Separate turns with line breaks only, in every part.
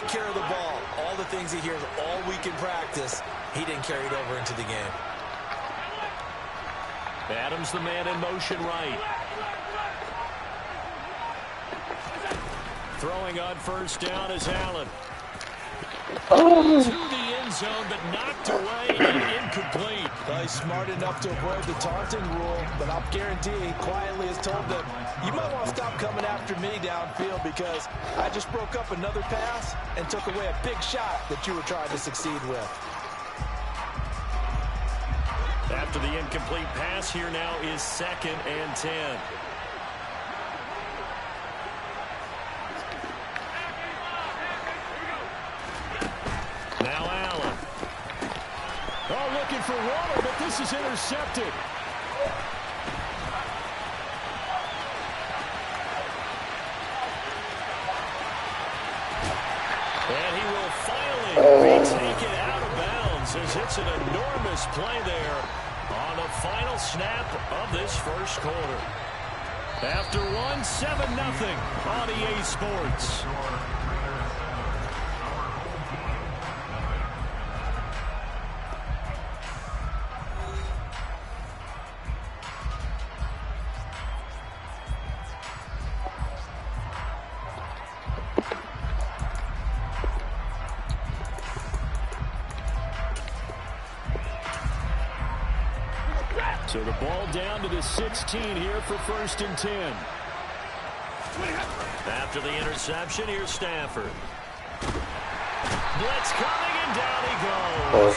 care of the ball. All the things he hears all week in practice, he didn't carry it over into the game.
Adams the man in motion right. Throwing on first down is Allen. To the end zone, but knocked away and incomplete.
Well, he's smart enough to avoid the taunting rule, but I'll guarantee he quietly has told them, you might want to stop coming after me downfield because I just broke up another pass and took away a big shot that you were trying to succeed with.
After the incomplete pass, here now is 2nd and 10. Now Allen. Oh, looking for Waller, but this is intercepted. And he will finally be taken out of bounds as it's an enormous play there on the final snap of this first quarter. After one, 7-0 on EA Sports. So the ball down to the 16 here for 1st and 10. After the interception, here's Stafford. Blitz coming, and down he goes.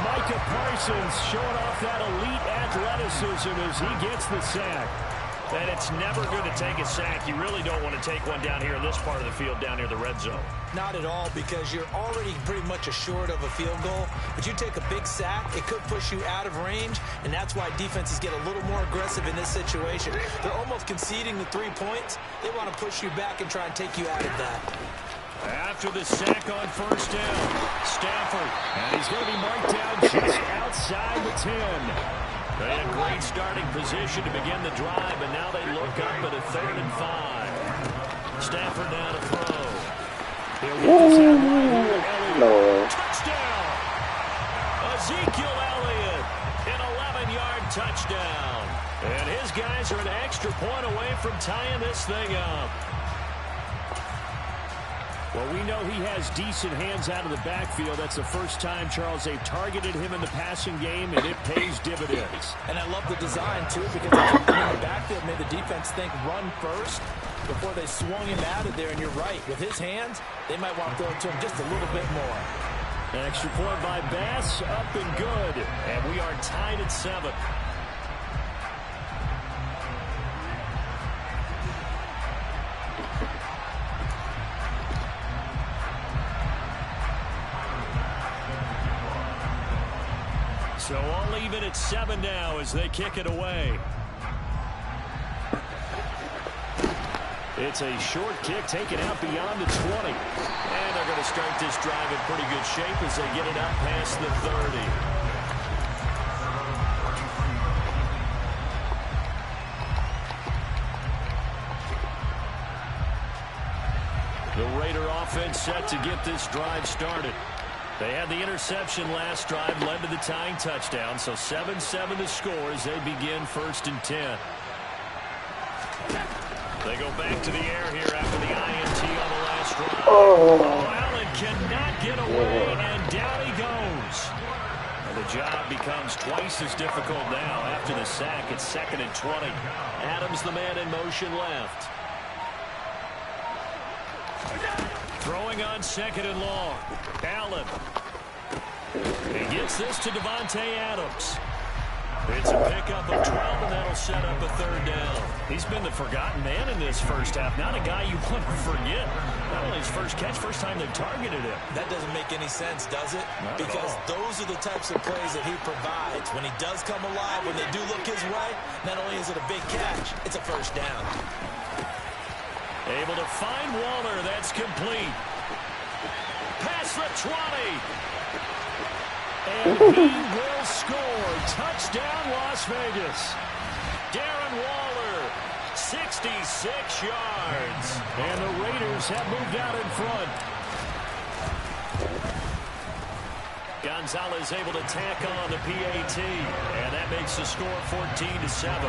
Micah Parsons showing off that elite athleticism as he gets the sack. And it's never good to take a sack. You really don't want to take one down here in this part of the field, down near the red zone.
Not at all, because you're already pretty much assured of a field goal. But you take a big sack, it could push you out of range, and that's why defenses get a little more aggressive in this situation. They're almost conceding the 3 points. They want to push you back and try and take you out of that.
After the sack on first down, Stafford, and he's going to be marked down just outside the 10. They had a great starting position to begin the drive, and now they look up at a 3rd and 5. Stafford now to throw. He'll get this out wide here. Elliott. Touchdown! Ezekiel Elliott, an 11-yard touchdown. And his guys are an extra point away from tying this thing up. Well, we know he has decent hands out of the backfield. That's the first time, Charles, they've targeted him in the passing game, and it pays dividends.
And I love the design, too, because they took him in the backfield, made the defense think run first before they swung him out of there. And you're right, with his hands, they might want to throw it to him just a little bit more.
An extra point by Bass, up and good. And we are tied at 7. So all even at 7 now as they kick it away. It's a short kick taken out beyond the 20. And they're going to start this drive in pretty good shape as they get it out past the 30. The Raider offense set to get this drive started. They had the interception last drive, led to the tying touchdown, so 7-7 the score as they begin 1st and 10. They go back to the air here after the INT on the last drive. Allen cannot get away, and down he goes. And the job becomes twice as difficult now after the sack. It's 2nd and 20. Adams the man in motion left. Throwing on 2nd and long. Allen. He gets this to Davante Adams. It's a pickup of 12, and that'll set up a 3rd down. He's been the forgotten man in this first half. Not a guy you want to forget. Not only his first catch, first time they've targeted him.
That doesn't make any sense, does it?
Not
because those are the types of plays that he provides. When he does come alive, when they do look his way, not only is it a big catch, it's a 1st down.
Able to find Waller. That's complete. Past the 20. And he will score. Touchdown, Las Vegas. Darren Waller, 66 yards. And the Raiders have moved out in front. Gonzalez able to tack on the PAT, and that makes the score 14-7.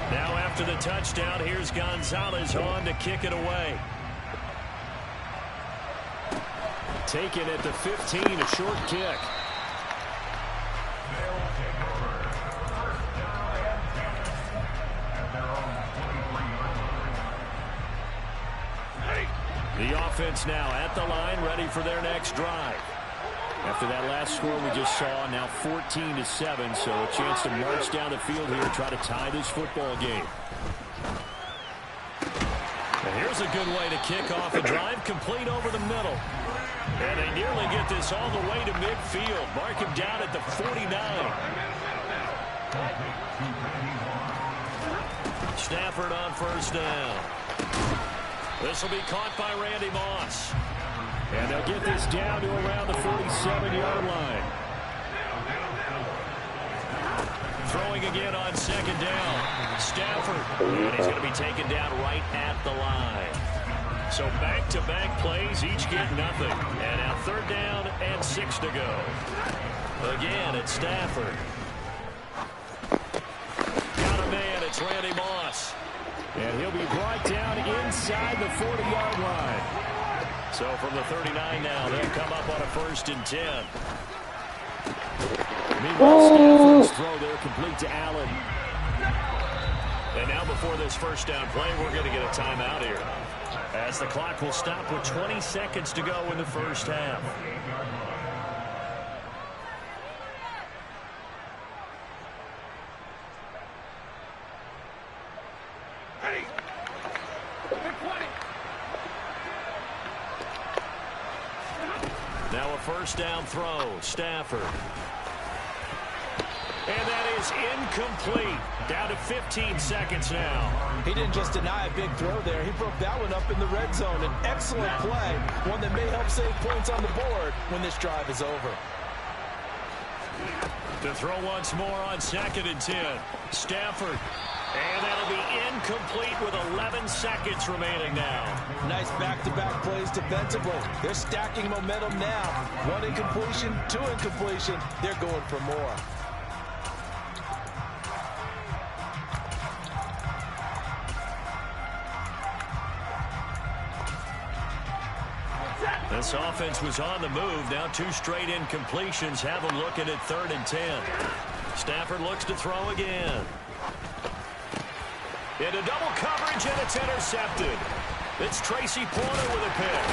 Now after the touchdown, here's Gonzalez on to kick it away. Taken at the 15, a short kick. The offense now at the line, ready for their next drive. After that last score we just saw, now 14-7, so a chance to march down the field here and try to tie this football game. And here's a good way to kick off a drive, complete over the middle. And they nearly get this all the way to midfield. Mark him down at the 49. Stafford on first down. This will be caught by Randy Moss. And they'll get this down to around the 47-yard line. Throwing again on second down. Stafford. And he's going to be taken down right at the line. So back-to-back plays, each get nothing. And now third down and 6 to go. Again, it's Stafford. Got a man, it's Randy Moss. And he'll be brought down inside the 40-yard line. So from the 39 now, they'll come up on a 1st and 10. Meanwhile, Stafford's throw there complete to Allen. And now before this first down play, we're going to get a timeout here, as the clock will stop with 20 seconds to go in the first half. Now a first down throw, Stafford. And that is incomplete. Down to 15 seconds now.
He didn't just deny a big throw there. He broke that one up in the red zone. An excellent play, one that may help save points on the board when this drive is over.
To throw once more on 2nd and 10. Stafford. And that'll be incomplete with 11 seconds remaining now.
Nice back-to-back plays defensively. They're stacking momentum now. 1 incompletion, 2 incompletion. They're going for more.
This offense was on the move. Now 2 straight incompletions have them looking at 3rd and 10. Stafford looks to throw again. Into double coverage, and it's intercepted. It's Tracy Porter with a pick.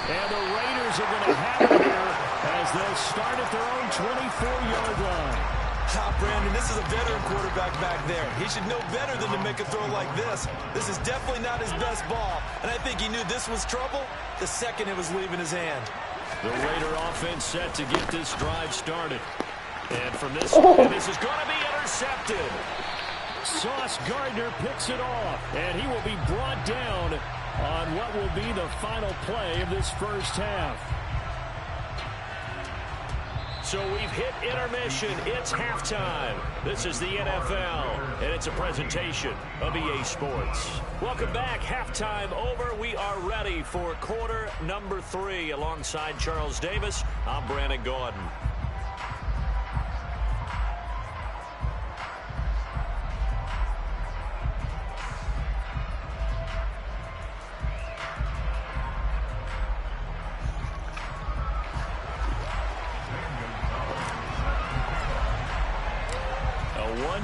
And the Raiders are going to have it here as they'll start at their own 24-yard line.
Brandon, this is a veteran quarterback back there. He should know better than to make a throw like this. This is definitely not his best ball, and I think he knew this was trouble the second it was leaving his hand.
The Raider offense set to get this drive started. And from this one, this is going to be intercepted. Sauce Gardner picks it off, and he will be brought down on what will be the final play of this first half. So we've hit intermission. It's halftime. This is the NFL, and it's a presentation of EA Sports. Welcome back. Halftime over. We are ready for quarter number 3. Alongside Charles Davis, I'm Brandon Gordon.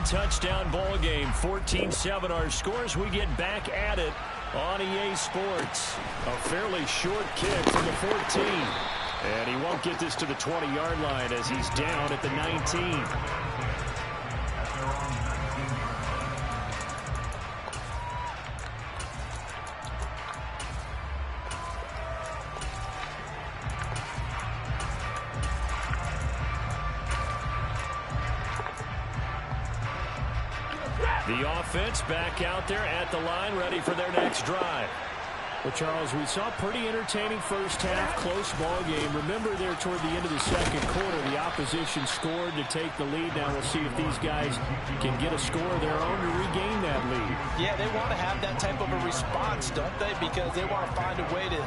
Touchdown ball game, 14-7 our scores. We get back at it on EA Sports. A fairly short kick from the 14. And he won't get this to the 20-yard line as he's down at the 19. The offense back out there at the line, ready for their next drive. Well, Charles, we saw pretty entertaining first half, close ball game. Remember there toward the end of the second quarter, the opposition scored to take the lead. Now we'll see if these guys can get a score of their own to regain that lead.
Yeah, they want to have that type of a response, don't they? Because they want to find a way to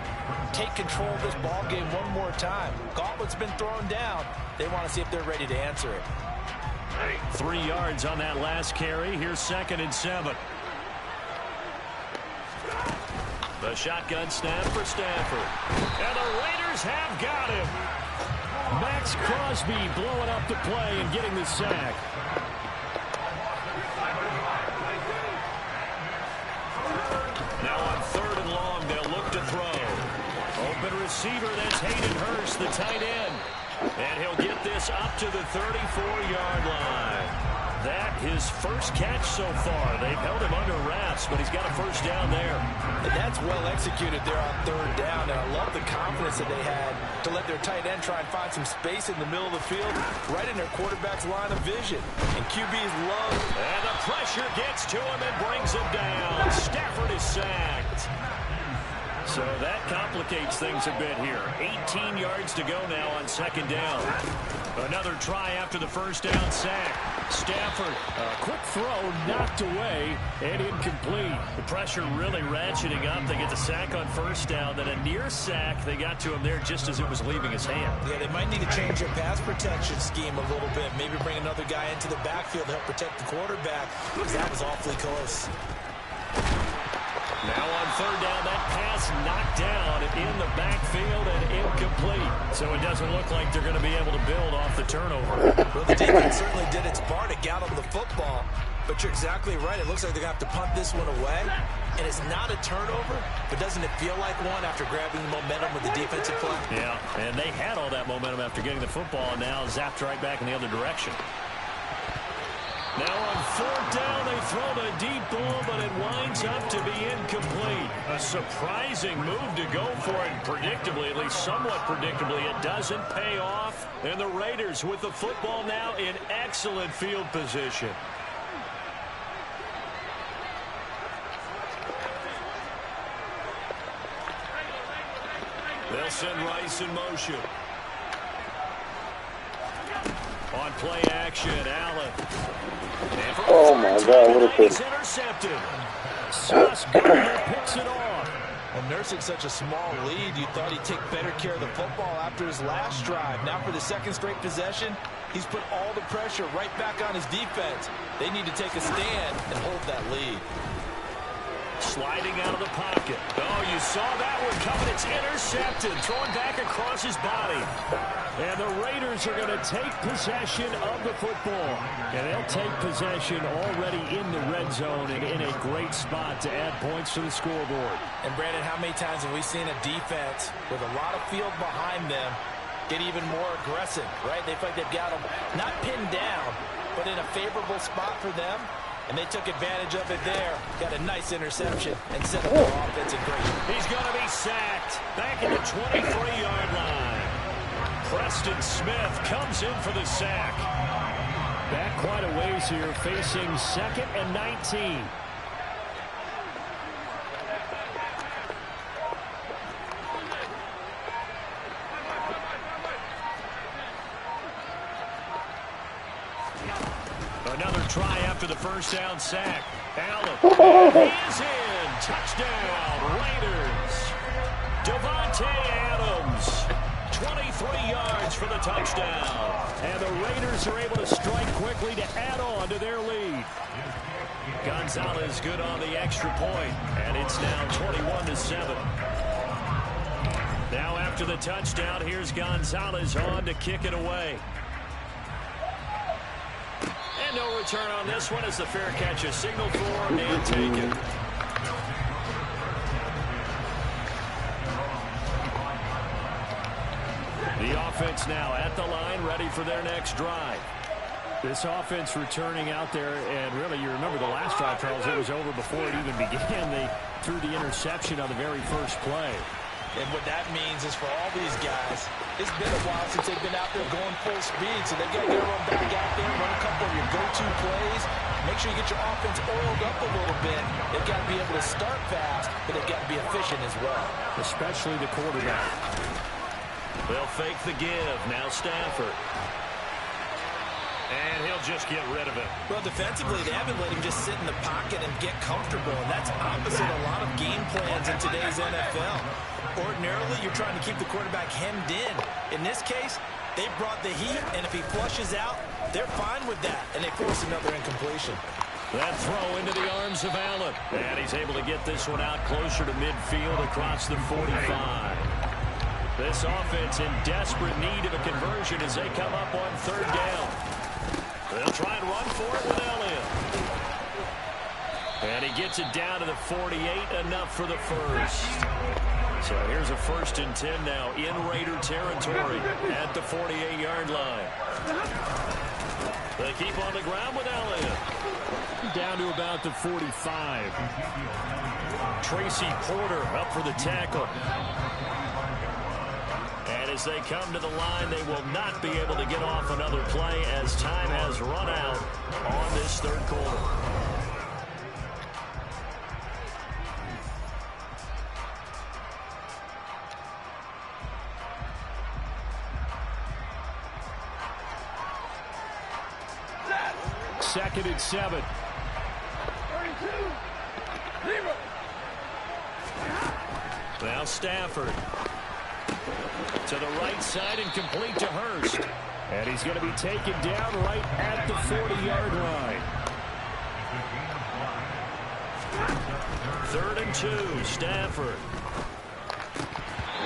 take control of this ball game one more time. Gauntlet's been thrown down. They want to see if they're ready to answer it.
3 yards on that last carry. Here's 2nd and 7. The shotgun snap for Stafford. And the Raiders have got him. Max Crosby blowing up the play and getting the sack. Now on 3rd and long, they'll look to throw. Open receiver, that's Hayden Hurst, the tight end. And he'll get this up to the 34-yard line. That his first catch so far. They've held him under wraps, but he's got a first down there.
And that's well executed there on 3rd down, and I love the confidence that they had to let their tight end try and find some space in the middle of the field, right in their quarterback's line of vision. And QBs love.
And the pressure gets to him and brings him down. Stafford is sacked. So that complicates things a bit here. 18 yards to go now on 2nd down. Another try after the first down sack. Stafford, a quick throw knocked away and incomplete. The pressure really ratcheting up. They get the sack on 1st down, then a near sack. They got to him there just as it was leaving his hand.
Yeah, they might need to change their pass protection scheme a little bit. Maybe bring another guy into the backfield to help protect the quarterback, because that was awfully close.
Now on 3rd down, that pass knocked down in the backfield and incomplete. So it doesn't look like they're going to be able to build off the turnover.
Well, the defense certainly did its part to get them the football. But you're exactly right. It looks like they're going to have to punt this one away. And it's not a turnover, but doesn't it feel like one after grabbing the momentum with the defensive play?
Yeah, and they had all that momentum after getting the football, and now zapped right back in the other direction. Now on 4th down, they throw the deep ball, but it winds up to be incomplete. A surprising move to go for it, predictably, at least somewhat predictably. It doesn't pay off, and the Raiders with the football now in excellent field position. They'll send Rice in motion. On play action, Allen.
Oh my God, what a pick.
He's intercepted. Sauce Gardner picks it off.
Well, nursing such a small lead, you thought he'd take better care of the football after his last drive. Now for the 2nd straight possession, he's put all the pressure right back on his defense. They need to take a stand and hold that lead.
Sliding out of the pocket. Oh, you saw that one coming. It's intercepted. Thrown back across his body. And the Raiders are going to take possession of the football. And they'll take possession already in the red zone and in a great spot to add points to the scoreboard.
And, Brandon, how many times have we seen a defense with a lot of field behind them get even more aggressive, right? They feel like they've got them not pinned down, but in a favorable spot for them. And they took advantage of it there. Got a nice interception and set up their offensive great.
He's going to be sacked back at the 23-yard line. Preston Smith comes in for the sack. Back quite a ways here, facing 2nd and 19. Another try after the first down sack. Allen, he is in. Touchdown, Raiders. Devontae Adams, 23 yards for the touchdown. And the Raiders are able to strike quickly to add on to their lead. Gonzalez good on the extra point, and it's now 21-7. Now after the touchdown, here's Gonzalez on to kick it away. And no return on this one as the fair catch is signaled for and taken. The offense now at the line, ready for their next drive. This offense returning out there, and really, you remember the last drive, Charles, it was over before it even began. They threw the interception on the very first play.
And what that means is for all these guys, it's been a while since they've been out there going full speed, so they've got to get everyone back out there, run a couple of your go-to plays, Make sure you get your offense oiled up a little bit. They've got to be able to start fast, but they've got to be efficient as well.
Especially the quarterback. They'll fake the give. Now Stafford. And he'll just get rid of it.
Well, defensively, they haven't let him just sit in the pocket and get comfortable, and that's opposite a lot of game plans in today's NFL. Ordinarily, you're trying to keep the quarterback hemmed in. In this case, they brought the heat, and if he flushes out, they're fine with that, and they force another incompletion.
That throw into the arms of Allen. And he's able to get this one out closer to midfield across the 45. This offense in desperate need of a conversion as they come up on third down. They'll try and run for it with Elliott. And he gets it down to the 48, enough for the first. So here's a 1st and 10 now in Raider territory at the 48-yard line. They keep on the ground with Elliott. Down to about the 45. Tracy Porter up for the tackle. And as they come to the line, they will not be able to get off another play as time has run out on this third quarter. Second and 7. Now Stafford. To the right side and complete to Hurst. And he's going to be taken down right at the 40-yard line. 3rd and 2, Stafford.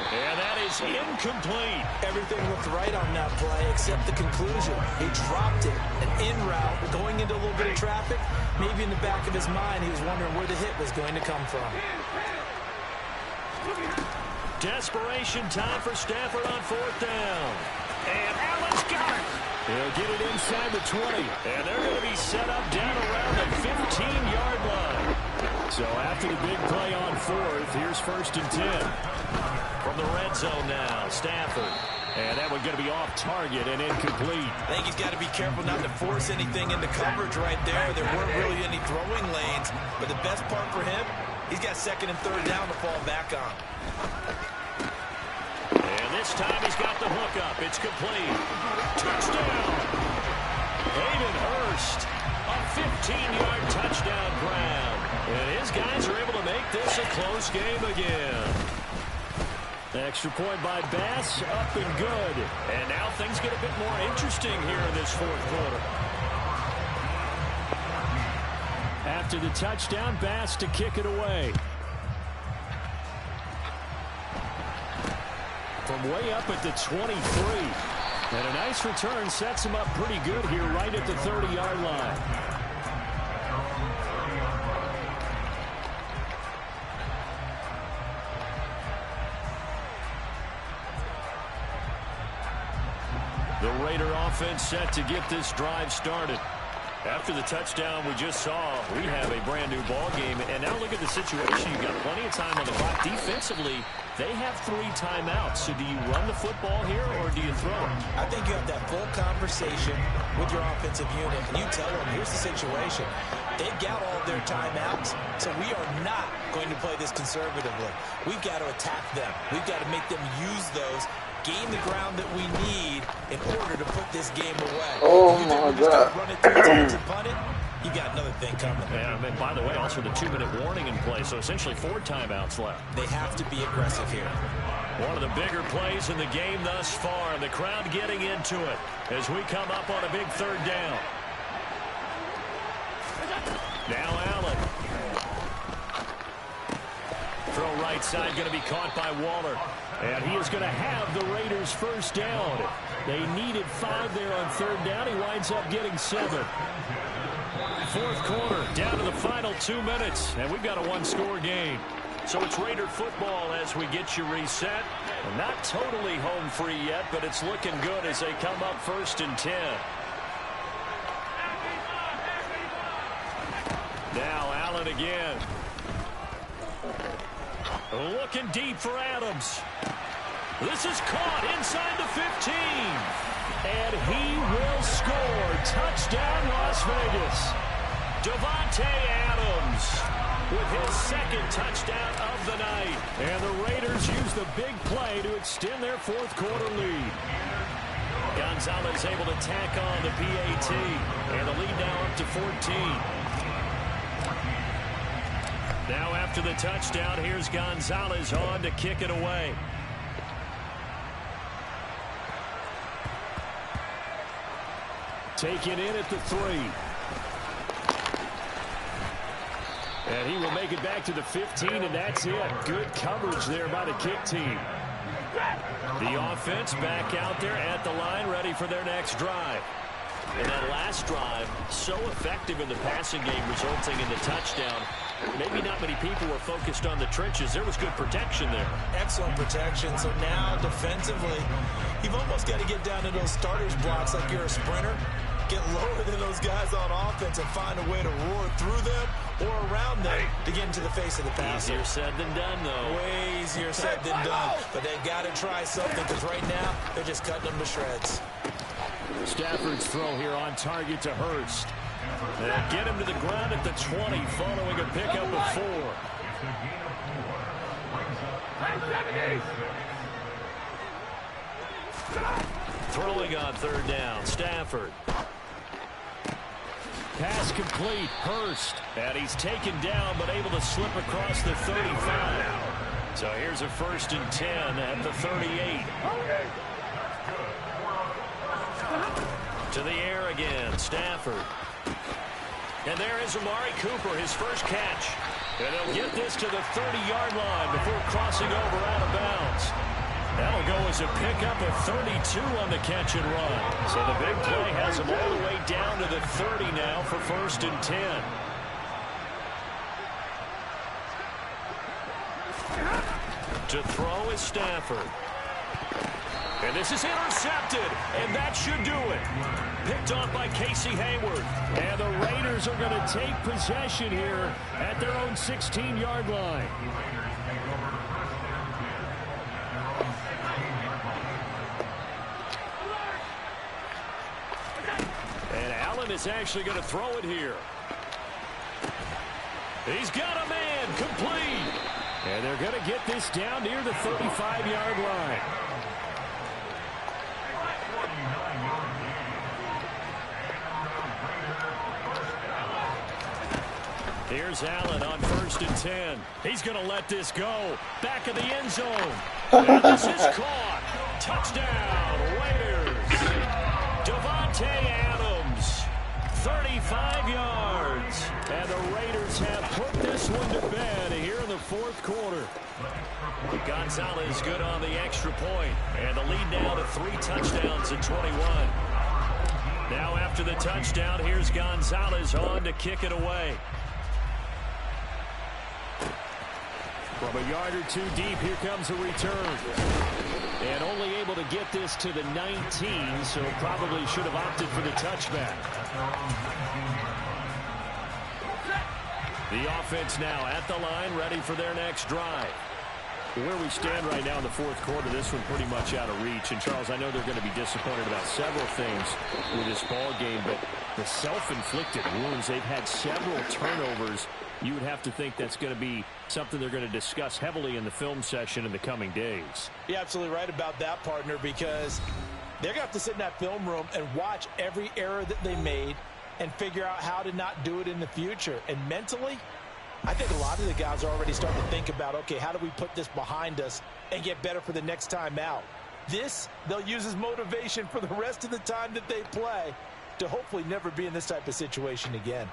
And that is incomplete.
Everything looked right on that play except the conclusion. He dropped it, an in route, going into a little bit of traffic. Maybe in the back of his mind, he was wondering where the hit was going to come from.
Desperation time for Stafford on 4th down. And Allen's got it. He'll get it inside the 20. And they're going to be set up down around the 15-yard line. So after the big play on 4th, here's 1st and 10. From the red zone now, Stafford. And that one's going to be off target and incomplete.
I think he's got to be careful not to force anything into coverage right there. There weren't really any throwing lanes. But the best part for him, he's got 2nd and 3rd down to fall back on.
And this time he's got the hook up. It's complete. Touchdown. Hayden Hurst. A 15-yard touchdown grab. And his guys are able to make this a close game again. Extra point by Bass, up and good. And now things get a bit more interesting here in this 4th quarter. After the touchdown, Bass to kick it away. From way up at the 23. And a nice return sets him up pretty good here right at the 30-yard line. The Raider offense set to get this drive started. After the touchdown we just saw, we have a brand new ball game. And now look at the situation. You've got plenty of time on the clock. Defensively, they have 3 timeouts. So do you run the football here or do you throw it?
I think you have that full conversation with your offensive unit, and you tell them, here's the situation. They've got all their timeouts, so we are not going to play this conservatively. We've got to attack them. We've got to make them use those, gain the ground that we need in order to put this game away.
Oh, my God.
Run it 3 times and punt it, you got another thing coming.
Yeah, and by the way, also the 2-minute warning in play, so essentially 4 timeouts left.
They have to be aggressive here.
One of the bigger plays in the game thus far, and the crowd getting into it as we come up on a big 3rd down. Now Allen. Throw right side going to be caught by Waller. And he is going to have the Raiders' 1st down. They needed 5 there on 3rd down. He winds up getting 7. 4th quarter, down to the final 2 minutes. And we've got a 1-score game. So it's Raider football as we get you reset. Not totally home free yet, but it's looking good as they come up 1st and 10. Now Allen again. Looking deep for Adams. This is caught inside the 15. And he will score. Touchdown, Las Vegas. Davante Adams with his second touchdown of the night. And the Raiders use the big play to extend their fourth quarter lead. Gonzalez able to tack on the PAT. And the lead now up to 14. Now after the touchdown, here's Gonzalez on to kick it away. Take it in at the 3. And he will make it back to the 15, and that's it. Good coverage there by the kick team. The offense back out there at the line, ready for their next drive. And that last drive, so effective in the passing game, resulting in the touchdown. Maybe not many people were focused on the trenches. There was good protection there.
Excellent protection. So now defensively, you've almost got to get down to those starters blocks like you're a sprinter. Get lower than those guys on offense and find a way to roar through them or around them to get into the face of the passer.
Easier said than done, though.
Way easier said than done. But they've got to try something because right now they're just cutting them to shreds.
Stafford's throw here on target to Hurst. And get him to the ground at the 20 following a pickup of 4. Throwing on third down, Stafford. Pass complete, Hurst. And he's taken down but able to slip across the 35. So here's a 1st and 10 at the 38. To the air again, Stafford. And there is Amari Cooper, his first catch. And he'll get this to the 30-yard line before crossing over out of bounds. That'll go as a pickup of 32 on the catch and run. So the big play has him all the way down to the 30 now for 1st and 10. To throw is Stafford. And this is intercepted, and that should do it. Picked off by Casey Hayward. And the Raiders are going to take possession here at their own 16-yard line. And Allen is actually going to throw it here. He's got a man, complete. And they're going to get this down near the 35-yard line. Here's Allen on 1st and 10. He's going to let this go. Back of the end zone. And this is caught. Touchdown, Raiders. Davante Adams, 35 yards. And the Raiders have put this one to bed here in the fourth quarter. Gonzalez good on the extra point. And the lead now to 3 touchdowns at 21. Now after the touchdown, here's Gonzalez on to kick it away. From a yard or 2 deep, here comes a return. And only able to get this to the 19, so probably should have opted for the touchback. The offense now at the line, ready for their next drive. Where we stand right now in the fourth quarter, this one pretty much out of reach. And, Charles, I know they're going to be disappointed about several things with this ball game, but the self-inflicted wounds, they've had several turnovers. You would have to think that's going to be something they're going to discuss heavily in the film session in the coming days.
You're absolutely right about that, partner, because they're going to have to sit in that film room and watch every error that they made and figure out how to not do it in the future. And mentally, I think a lot of the guys are already starting to think about, okay, how do we put this behind us and get better for the next time out? This, they'll use as motivation for the rest of the time that they play to hopefully never be in this type of situation again.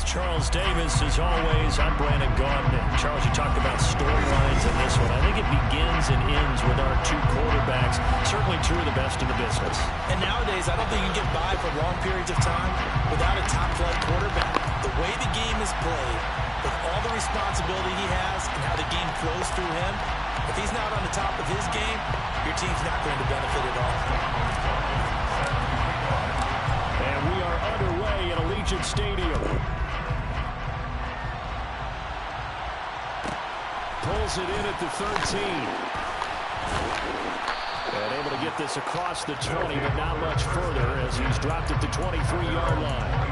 with Charles Davis. As always, I'm Brandon Gaudin. Charles, you talked about storylines in this one. I think it begins and ends with our two quarterbacks. Certainly two of the best in the business.
And nowadays, I don't think you can get by for long periods of time without a top-flight quarterback. The way the game is played, with all the responsibility he has and how the game flows through him, if he's not on the top of his game, your team's not going to benefit at all.
And we are underway at Allegiant Stadium. Pulls it in at the 13. And able to get this across the 20, but not much further as he's dropped at the 23-yard line.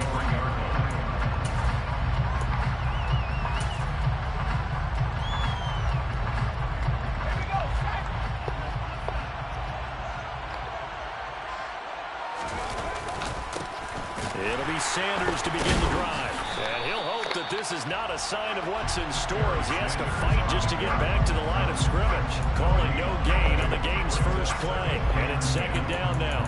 It'll be Sanders to begin the drive. And he'll hope that this is not a sign of what's in store as he has to fight just to get back to the line of scrimmage. Calling no gain on the game's first play. And it's second down now.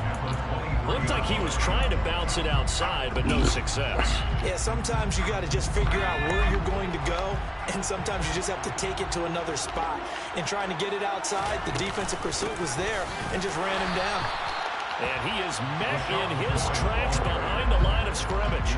Looked like he was trying to bounce it outside, but no success.
Yeah, sometimes you got to just figure out where you're going to go, and sometimes you just have to take it to another spot. In trying to get it outside, the defensive pursuit was there and just ran him down.
And he is met in his tracks behind the line of scrimmage.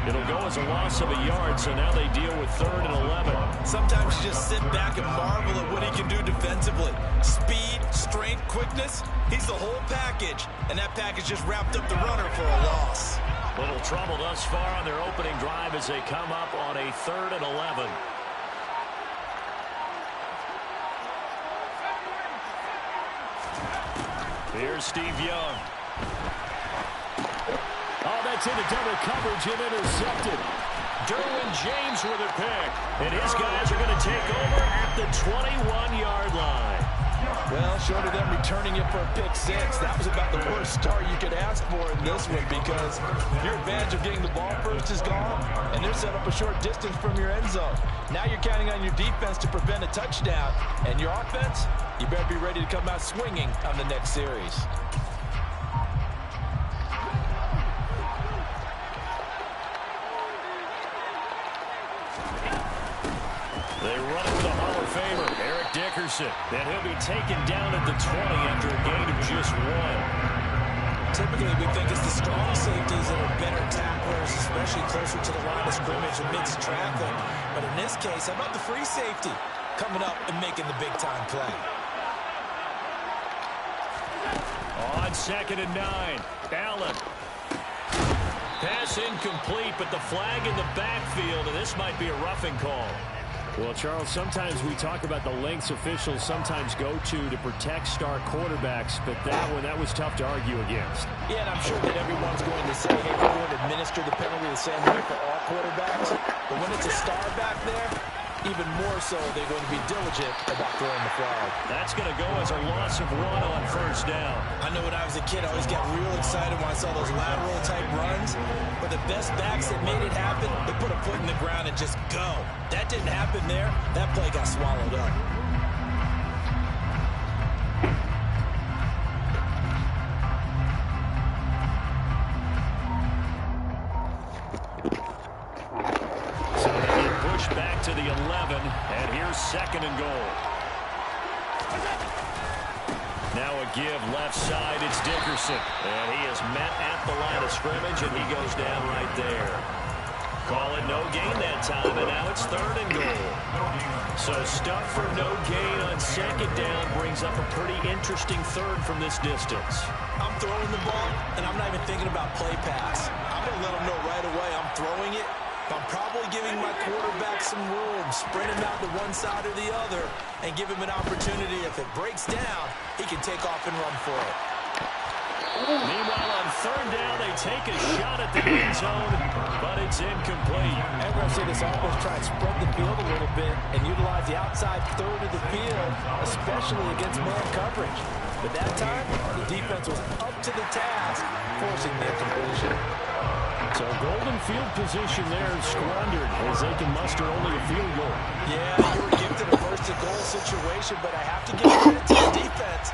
It'll go as a loss of a yard, so now they deal with 3rd and 11.
Sometimes you just sit back and marvel at what he can do defensively. Speed, strength, quickness, he's the whole package. And that package just wrapped up the runner for a loss.
Little trouble thus far on their opening drive as they come up on a 3rd and 11. Here's Steve Young. Oh, that's into double coverage and intercepted. Derwin James with a pick. And his guys are going to take over at the 21-yard line.
Well, short of them returning it for a pick six, that was about the worst start you could ask for in this one because your advantage of getting the ball first is gone, and they're set up a short distance from your end zone. Now you're counting on your defense to prevent a touchdown, and your offense, you better be ready to come out swinging on the next series.
They run it with a Hall of Famer, Eric Dickerson. And he'll be taken down at the 20 after a gain of just 1.
Typically, we think it's the strong safeties that are better tacklers, especially closer to the line of scrimmage amidst traffic. But in this case, how about the free safety coming up and making the big-time play?
On 2nd and 9, Allen. Pass incomplete, but the flag in the backfield, and this might be a roughing call. Well, Charles, sometimes we talk about the lengths officials sometimes go to protect star quarterbacks, but that was tough to argue against.
Yeah, and I'm sure that everyone's going to say, hey, everyone administer the penalty the same way for all quarterbacks. But when it's a star back there, even more so, they're going to be diligent about throwing the flag.
That's going to go as a loss of 1 on 1st down.
I know when I was a kid, I always got real excited when I saw those lateral-type runs. But the best backs that made it happen, they put a foot in the ground and just go. That didn't happen there. That play got swallowed up.
Back to the 11, and here's 2nd and goal. Now a give left side, it's Dickerson. And he is met at the line of scrimmage, and he goes down right there. Call it no gain that time, and now it's 3rd and goal. So stuff for no gain on 2nd down brings up a pretty interesting 3rd from this distance.
I'm throwing the ball, and I'm not even thinking about play pass. I'm going to let them know right away I'm throwing it. I'm probably giving my quarterback some room, sprint him out to one side or the other, and give him an opportunity. If it breaks down, he can take off and run for it.
Meanwhile, on 3rd down, they take a shot at the end zone, but it's incomplete.
And we're going to see this offense try and spread the field a little bit and utilize the outside 3rd of the field, especially against man coverage. But that time, the defense was up to the task, forcing the incompletion.
So golden field position there squandered as they can muster only a field goal.
Yeah, you were gifted a first-and-goal situation, but I have to give credit to the defense.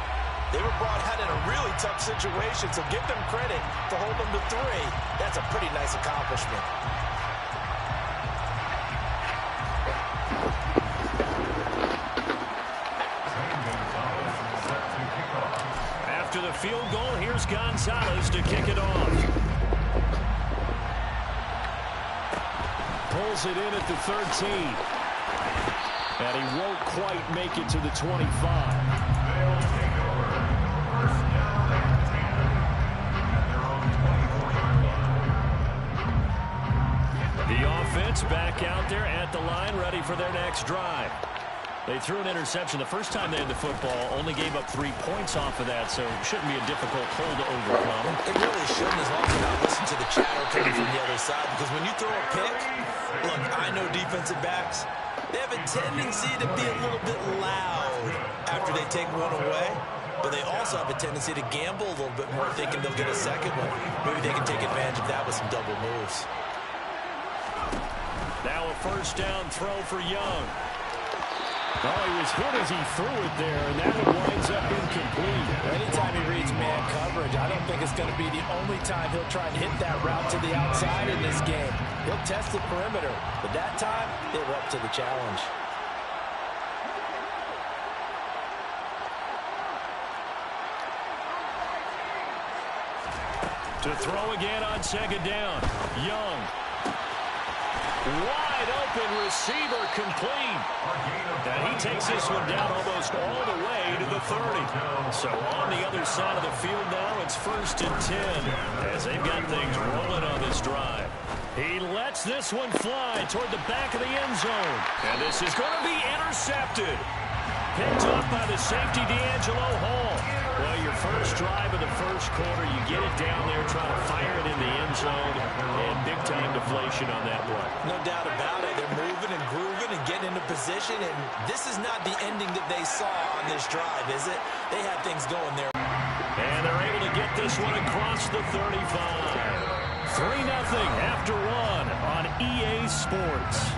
They were brought out in a really tough situation, so give them credit to hold them to 3. That's a pretty nice accomplishment.
After the field goal, here's Gonzalez to kick it off. Pulls it in at the 13. And he won't quite make it to the 25. The offense back out there at the line, ready for their next drive. They threw an interception the first time they had the football, only gave up 3 points off of that, so it shouldn't be a difficult hole to overcome.
It really shouldn't, as long as you're not listening to the chatter coming from the other side, because when you throw a pick, look, I know defensive backs, they have a tendency to be a little bit loud after they take one away, but they also have a tendency to gamble a little bit more, thinking they'll get a second one. Maybe they can take advantage of that with some double moves.
Now a first down throw for Young. Oh, he was hit as he threw it there, and that one winds up incomplete.
Anytime he reads man coverage, I don't think it's going to be the only time he'll try and hit that route to the outside in this game. He'll test the perimeter, but that time, they were up to the challenge.
To throw again on second down. Young. Wide open receiver complete. And he takes this one down almost all the way to the 30. So on the other side of the field now, it's 1st and 10 as they've got things rolling on this drive. He lets this one fly toward the back of the end zone. And this is going to be intercepted. Picked up by the safety, D'Angelo Hall. Well, your first drive of the first quarter, you get it down there, trying to fire it in the end zone, and big-time deflation on that one.
No doubt about it. They're moving and grooving and getting into position, and this is not the ending that they saw on this drive, is it? They had things going there.
And they're able to get this one across the 35. 3-0 after one on EA Sports.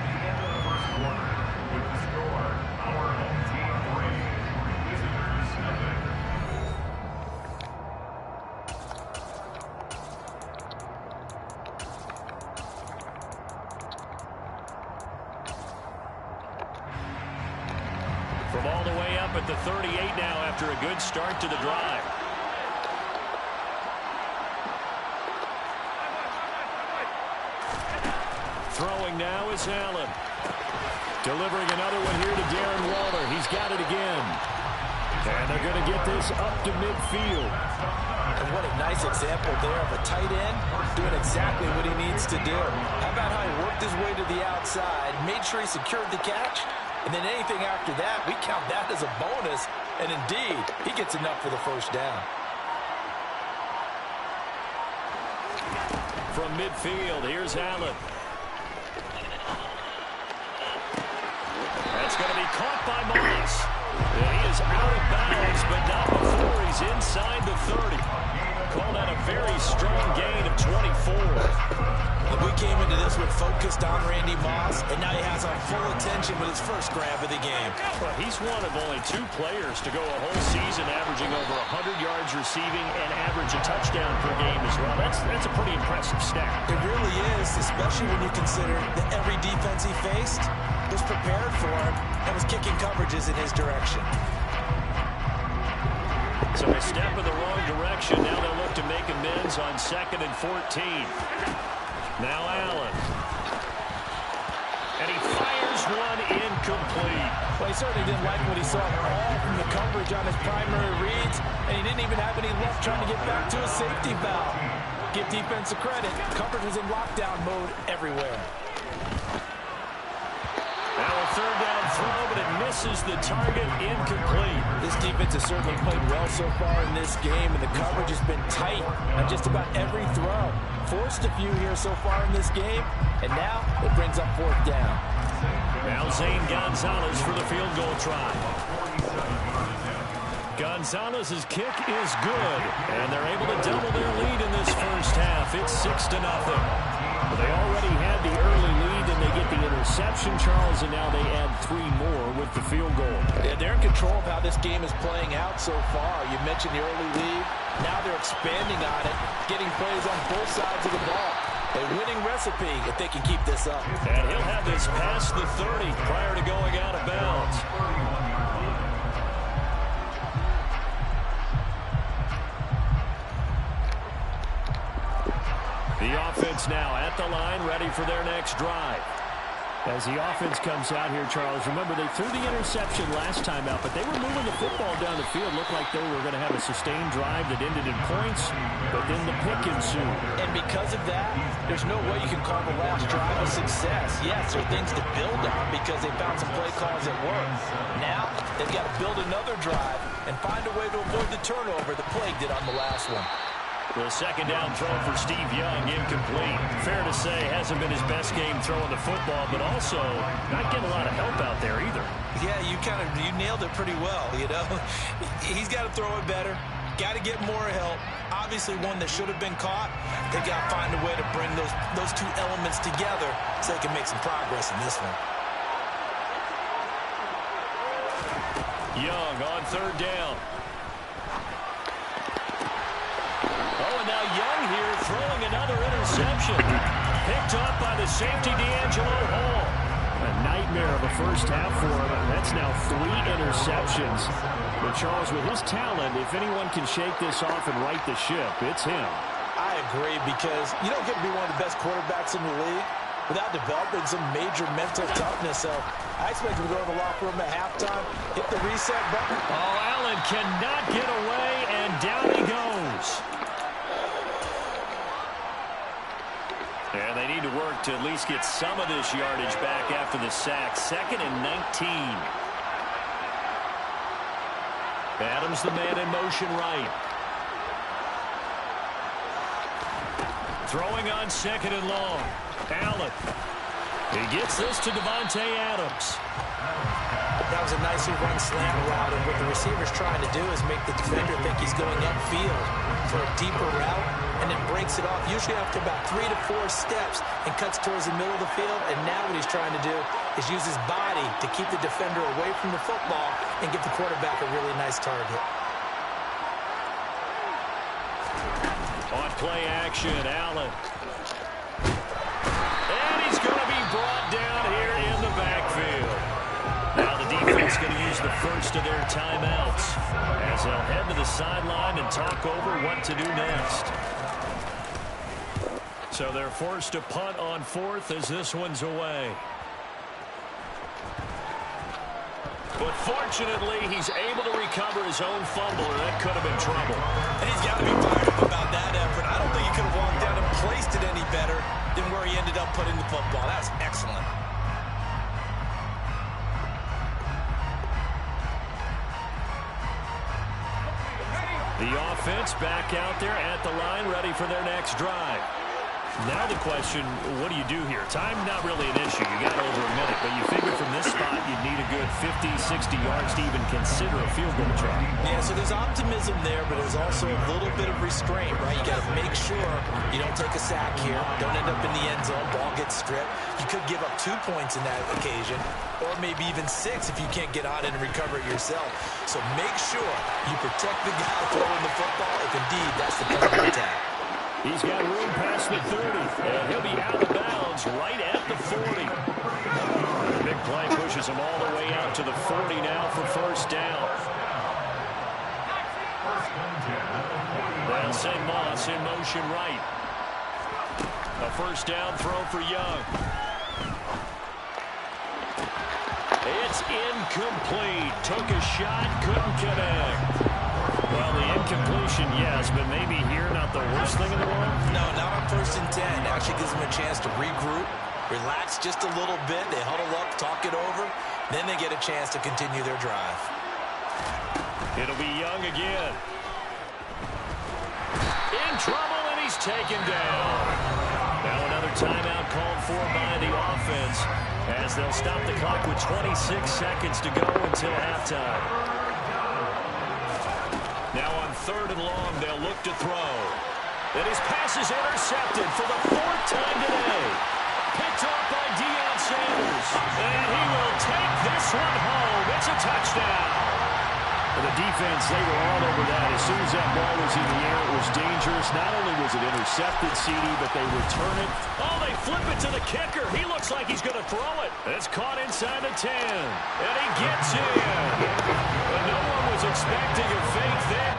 From all the way up at the 38 now after a good start to the drive. Throwing now is Allen. Delivering another one here to Darren Waller. He's got it again. And they're going to get this up to midfield.
And what a nice example there of a tight end doing exactly what he needs to do. How about how he worked his way to the outside, made sure he secured the catch, and then anything after that, we count that as a bonus. And indeed, he gets enough for the first down.
From midfield, here's Allen. That's going to be caught by Moss. And he is out of bounds, but not before he's inside the 30. Called out a very strong gain of 24.
Look, we came into this one focused on Randy Moss, and now he has our full attention with his first grab of the game.
Well, he's one of only 2 players to go a whole season averaging over 100 yards receiving and average a touchdown per game as well. That's a pretty impressive stat.
It really is, especially when you consider that every defense he faced was prepared for him and was kicking coverages in his direction.
So a step in the wrong direction. Now they'll look to make amends on 2nd and 14. Now Allen. And he fires one incomplete.
Well, he certainly didn't like what he saw all from the coverage on his primary reads, and he didn't even have any luck trying to get back to a safety valve. Give defense a credit. Coverage was in lockdown mode everywhere.
Now a 3rd down throw, but it misses the target, incomplete.
This defense has certainly played well so far in this game, and the coverage has been tight on just about every throw. Forced a few here so far in this game, and now it brings up 4th down.
Now Zane Gonzalez for the field goal try. Gonzalez's kick is good, and they're able to double their lead in this first half. It's 6-0. They already had the early lead, and they get the interception, Charles, and now they add 3 more with the field goal.
Yeah, they're in control of how this game is playing out so far. You mentioned the early lead. Now they're expanding on it, getting plays on both sides of the ball. A winning recipe if they can keep this up.
And he'll have this past the 30 prior to going out of bounds. The offense now at the line, ready for their next drive. As the offense comes out here, Charles, remember they threw the interception last time out, but they were moving the football down the field. Looked like they were going to have a sustained drive that ended in points, but then the pick ensued.
And because of that, there's no way you can call the last drive a success. Yes, there are things to build on because they found some play calls that work. Now, they've got to build another drive and find a way to avoid the turnover that plagued it on the last one.
The second down throw for Steve Young, incomplete. Fair to say, hasn't been his best game throwing the football, but also not getting a lot of help out there either.
Yeah, you nailed it pretty well, you know. He's got to throw it better. Got to get more help. Obviously one that should have been caught. They've got to find a way to bring those two elements together so they can make some progress in this one.
Young on third down. Oh, and now Young here throwing another interception. Picked up by the safety, D'Angelo Hall. A nightmare of a first half for him. That's now 3 interceptions. But Charles, with his talent, if anyone can shake this off and right the ship, it's him.
I agree, because you don't get to be one of the best quarterbacks in the league without developing some major mental toughness. So I expect him to go to the locker room at halftime, hit the reset button.
Oh, Allen cannot get away, and down he goes. And they need to work to at least get some of this yardage back after the sack. 2nd and 19. Adams, the man in motion right. Throwing on 2nd and long. Allen. He gets this to Davante Adams.
That was a nicely run slant route, and what the receiver's trying to do is make the defender think he's going upfield for a deeper route, and then breaks it off, usually after about 3 to 4 steps, and cuts towards the middle of the field. And now what he's trying to do is use his body to keep the defender away from the football and give the quarterback a really nice target.
On play action, Allen. And he's going to be brought down here in the backfield. Now the defense going to use the first of their timeouts as they'll head to the sideline and talk over what to do next. So they're forced to punt on 4th as this one's away. But fortunately, he's able to recover his own fumble, or that could have been trouble.
And he's got to be fired up about that effort. I don't think he could have walked down and placed it any better than where he ended up putting the football. That's excellent.
The offense back out there at the line, ready for their next drive. Now the question, what do you do here? Time not really an issue. You got over a minute, but you figure from this spot you'd need a good 50, 60 yards to even consider a field goal try.
Yeah, so there's optimism there, but there's also a little bit of restraint, right? You got to make sure you don't take a sack here, don't end up in the end zone, ball gets stripped. You could give up 2 points in that occasion, or maybe even 6 if you can't get on it and recover it yourself. So make sure you protect the guy throwing the football if indeed that's the penalty attack.
He's got room past the 30, and he'll be out of bounds right at the 40. The big play pushes him all the way out to the 40 now for first down. They'll send Moss in motion right. A first down throw for Young. It's incomplete. Took a shot, couldn't connect. Well, the incompletion, yes, but maybe here not the worst thing in the world?
No, not on 1st and 10. Actually gives them a chance to regroup, relax just a little bit. They huddle up, talk it over. Then they get a chance to continue their drive.
It'll be Young again. In trouble, and he's taken down. Now another timeout called for by the offense as they'll stop the clock with 26 seconds to go until halftime. Now on 3rd and long, they'll look to throw. And his pass is intercepted for the 4th time today. Picked off by Deion Sanders. And he will take this one home. It's a touchdown. For the defense, they were all over that. As soon as that ball was in the air, it was dangerous. Not only was it intercepted, CD, but they return it. Oh, they flip it to the kicker. He looks like he's going to throw it. It's caught inside the 10. And he gets in. But no one was expecting a fake there.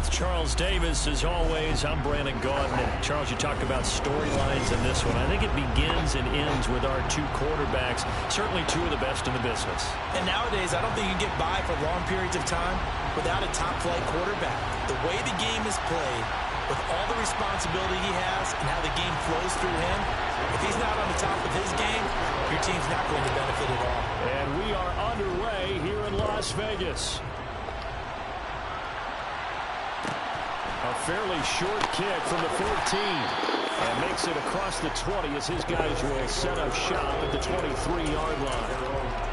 with Charles Davis. As always, I'm Brandon Gaudin. Charles, you talked about storylines in this one. I think it begins and ends with our two quarterbacks, certainly two of the best in the business.
And nowadays, I don't think you can get by for long periods of time without a top-flight quarterback. The way the game is played, with all the responsibility he has and how the game flows through him, if he's not on the top of his game, your team's not going to benefit at all.
And we are underway here in Las Vegas. A fairly short kick from the 14. And makes it across the 20 as his guys will set up shop at the 23-yard line.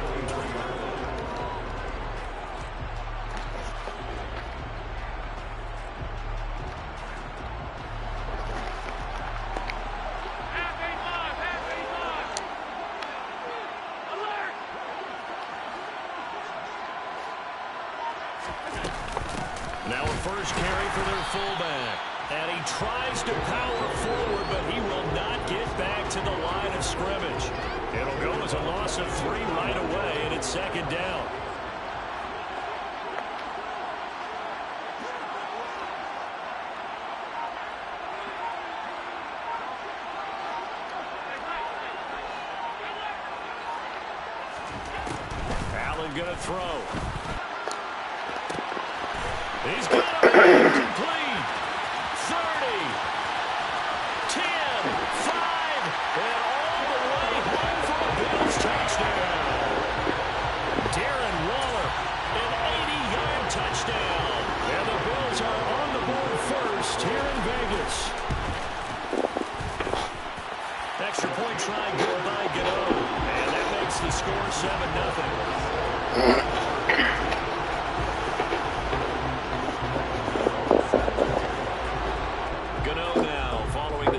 Now a first carry for their fullback. And he tries to power forward, but he will not get back to the line of scrimmage. It'll go as a loss of 3 right away, and it's second down. Allen going to throw. He's got it complete. 30, 10, 5, and all the way home for a Bills touchdown. Darren Waller, an 80-yard touchdown. And the Bills are on the board first here in Vegas. Extra point try good by Gano. And that makes the score 7-0.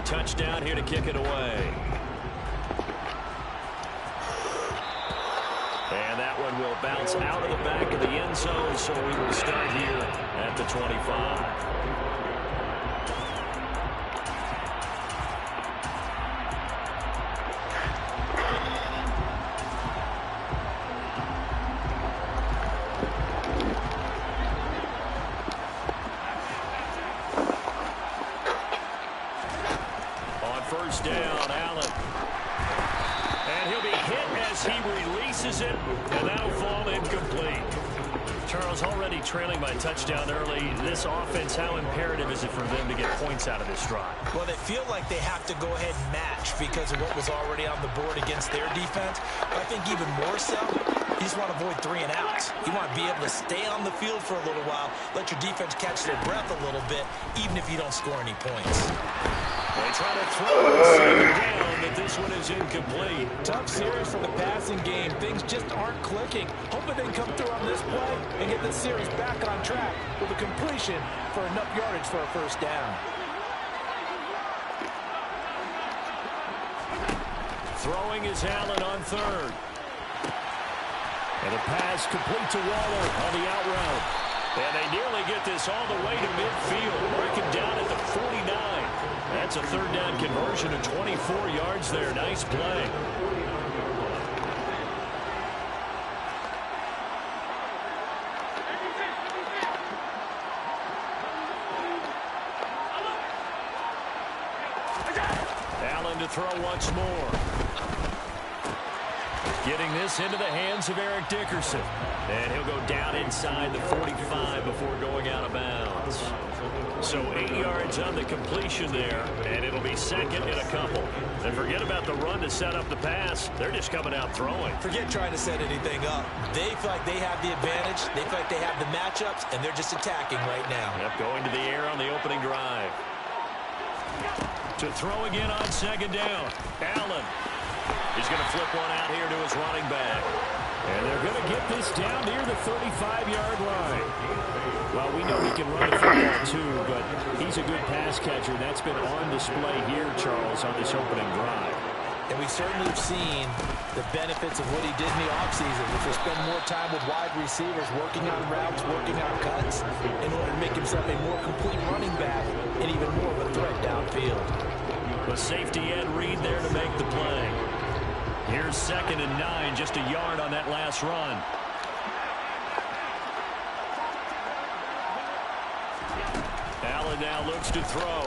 Touchdown here to kick it away. And that one will bounce out of the back of the end zone, so we will start here at the 25. First down, Allen. And he'll be hit as he releases it, and that'll fall incomplete. Charles, already trailing by touchdown early. This offense, how imperative is it for them to get points out of this drive?
Well, they feel like they have to go ahead and match because of what was already on the board against their defense. But I think even more so, you just want to avoid 3 and outs. You want to be able to stay on the field for a little while, let your defense catch their breath a little bit, even if you don't score any points.
They try to throw it second down, but this one is incomplete.
Tough series for the passing game. Things just aren't clicking. Hoping they can come through on this play and get the series back on track with a completion for enough yardage for a first down.
Throwing is Allen on third. And a pass complete to Waller on the out route. And they nearly get this all the way to midfield. Breaking down at the 49. That's a third down conversion of 24 yards there. Nice play. Allen to throw once more. Getting this into the hands of Eric Dickerson. And he'll go down inside the 45 before going out of bounds. So 8 yards on the completion there, and it'll be second in a couple. And forget about the run to set up the pass. They're just coming out throwing.
Forget trying to set anything up. They feel like they have the advantage. They feel like they have the matchups, and they're just attacking right now.
Yep, going to the air on the opening drive. To throw again on second down. Allen. He's going to flip one out here to his running back. And they're going to get this down near the 35-yard line. Well, we know he can run the football too, but he's a good pass catcher. That's been on display here, Charles, on this opening drive.
And we certainly have seen the benefits of what he did in the offseason, which was spend more time with wide receivers, working on routes, working on cuts, in order to make himself a more complete running back and even more of a threat downfield.
The safety Ed Reed there to make the play. Here's 2nd and 9, just a yard on that last run. now looks to throw.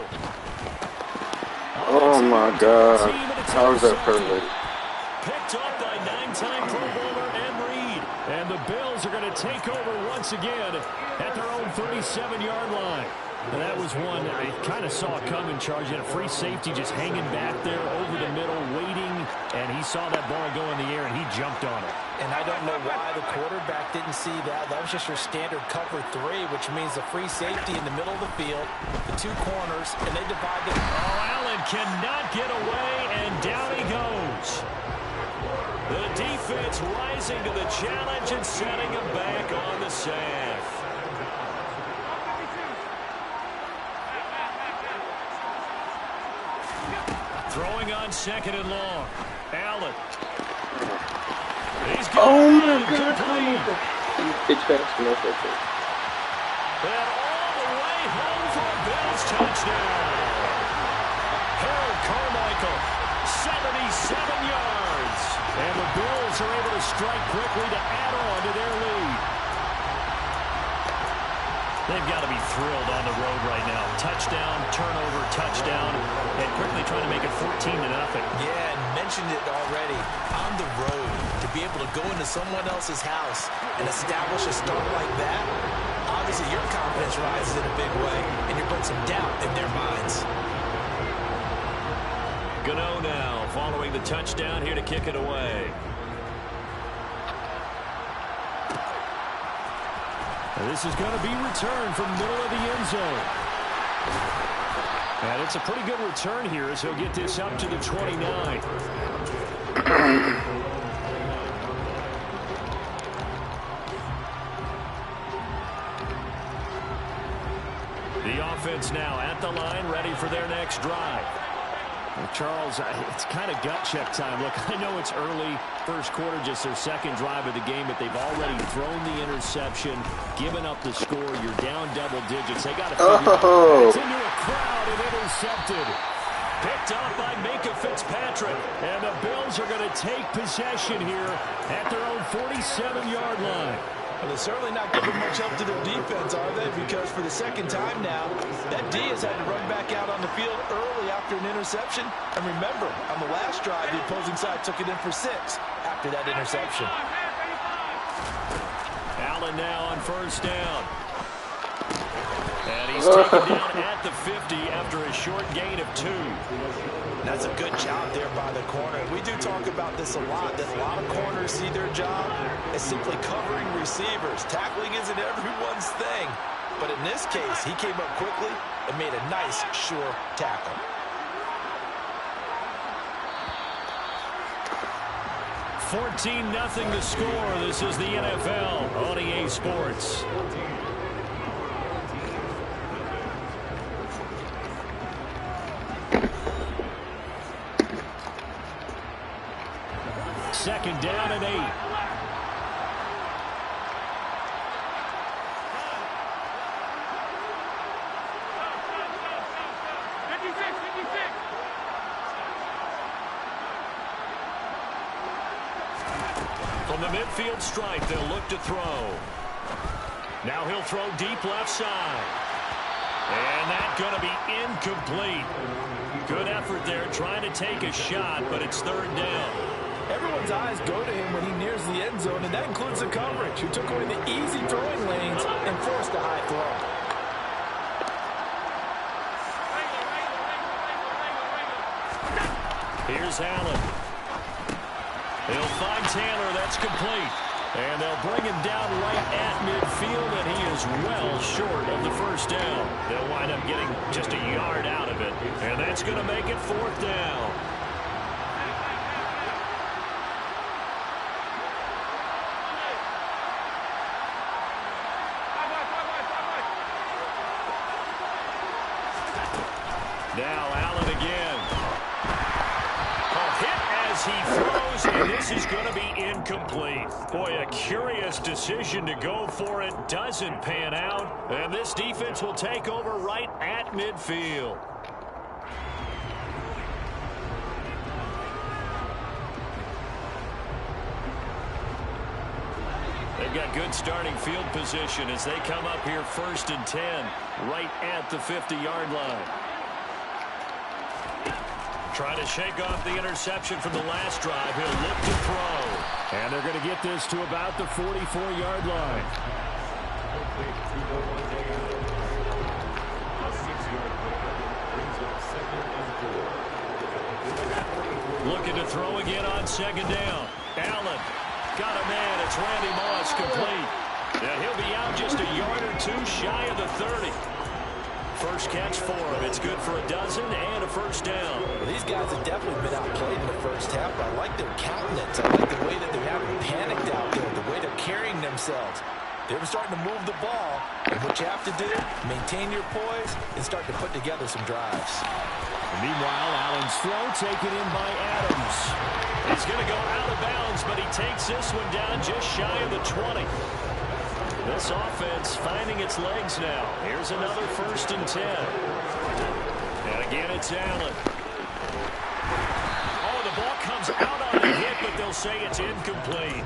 Oh my God. How is that perfect?
Picked up by 9-time Pro Bowler Ed Reed. And the Bills are going to take over once again at their own 37-yard line. And that was one I kind of saw coming, charging a free safety just hanging back there over the middle, waiting, and he saw that ball go in the air, and he jumped on it.
And I don't know why the quarterback didn't see that. That was just your standard cover 3, which means the free safety in the middle of the field, the 2 corners, and they divide them.
Oh, Allen cannot get away, and down he goes. The defense rising to the challenge and setting him back on the sack. Throwing on 2nd and long. Allen. He's got
oh my God.
complete.
Pitch pass, no pitch.
And all the way home for a Bills touchdown. Harold Carmichael, 77 yards. And the Bills are able to strike quickly to add on to their lead. They've got to be thrilled on the road right now. Touchdown, turnover, touchdown, and quickly trying to make it 14-0.
Yeah, and mentioned it already. On the road, to be able to go into someone else's house and establish a start like that, obviously your confidence rises in a big way, and you put some doubt in their minds.
Gano now following the touchdown here to kick it away. And this is going to be returned from middle of the end zone. And it's a pretty good return here as he'll get this up to the 29. The offense now at the line, ready for their next drive. Well, Charles, it's kind of gut check time. Look, I know it's early, first quarter, just their second drive of the game, but they've already thrown the interception, given up the score. You're down double digits. They got to figure out. It's into a crowd and intercepted. Picked up by Minkah Fitzpatrick. And the Bills are going to take possession here at their own 47-yard line.
Well, they're certainly not giving much help to their defense, are they? Because for the second time now, that D has had to run back out on the field early after an interception. And remember, on the last drive, the opposing side took it in for 6 after that interception.
Allen now on first down. And he's taken down at the 50 after a short gain of 2.
That's a good job there by the corner. We do talk about this a lot, that a lot of corners see their job as simply covering receivers. Tackling isn't everyone's thing. But in this case, he came up quickly and made a nice, sure tackle.
$14-0 the score. This is the NFL on EA Sports. Second down and 8. From the midfield stripe, they'll look to throw. Now he'll throw deep left side. And that's going to be incomplete. Good effort there trying to take a shot, but it's third down.
Everyone's eyes go to him when he nears the end zone, and that includes the coverage, who took away the easy throwing lanes and forced a high throw.
Here's Allen. He'll find Taylor. That's complete. And they'll bring him down right at midfield, and he is well short of the first down. They'll wind up getting just a yard out of it, and that's going to make it fourth down. Now Allen again. A hit as he throws, and this is going to be incomplete. Boy, a curious decision to go for it. Doesn't pan out, and this defense will take over right at midfield. They've got good starting field position as they come up here 1st and 10 right at the 50-yard line. Trying to shake off the interception from the last drive. He'll look to throw. And they're going to get this to about the 44-yard line. Looking to throw again on 2nd down. Allen got a man. It's Randy Moss complete. And he'll be out just a yard or two shy of the 30. First catch for him. It's good for a dozen and a 1st down.
Well, these guys have definitely been outplayed in the first half. I like their countenance. I like the way that they haven't panicked out there, the way they're carrying themselves. They're starting to move the ball. And what you have to do, maintain your poise and start to put together some drives.
And meanwhile, Allen's throw taken in by Adams. He's going to go out of bounds, but he takes this one down just shy of the 20. This offense finding its legs now. Here's another 1st and 10. And again, it's Allen. Oh, the ball comes out on the hit, but they'll say it's incomplete.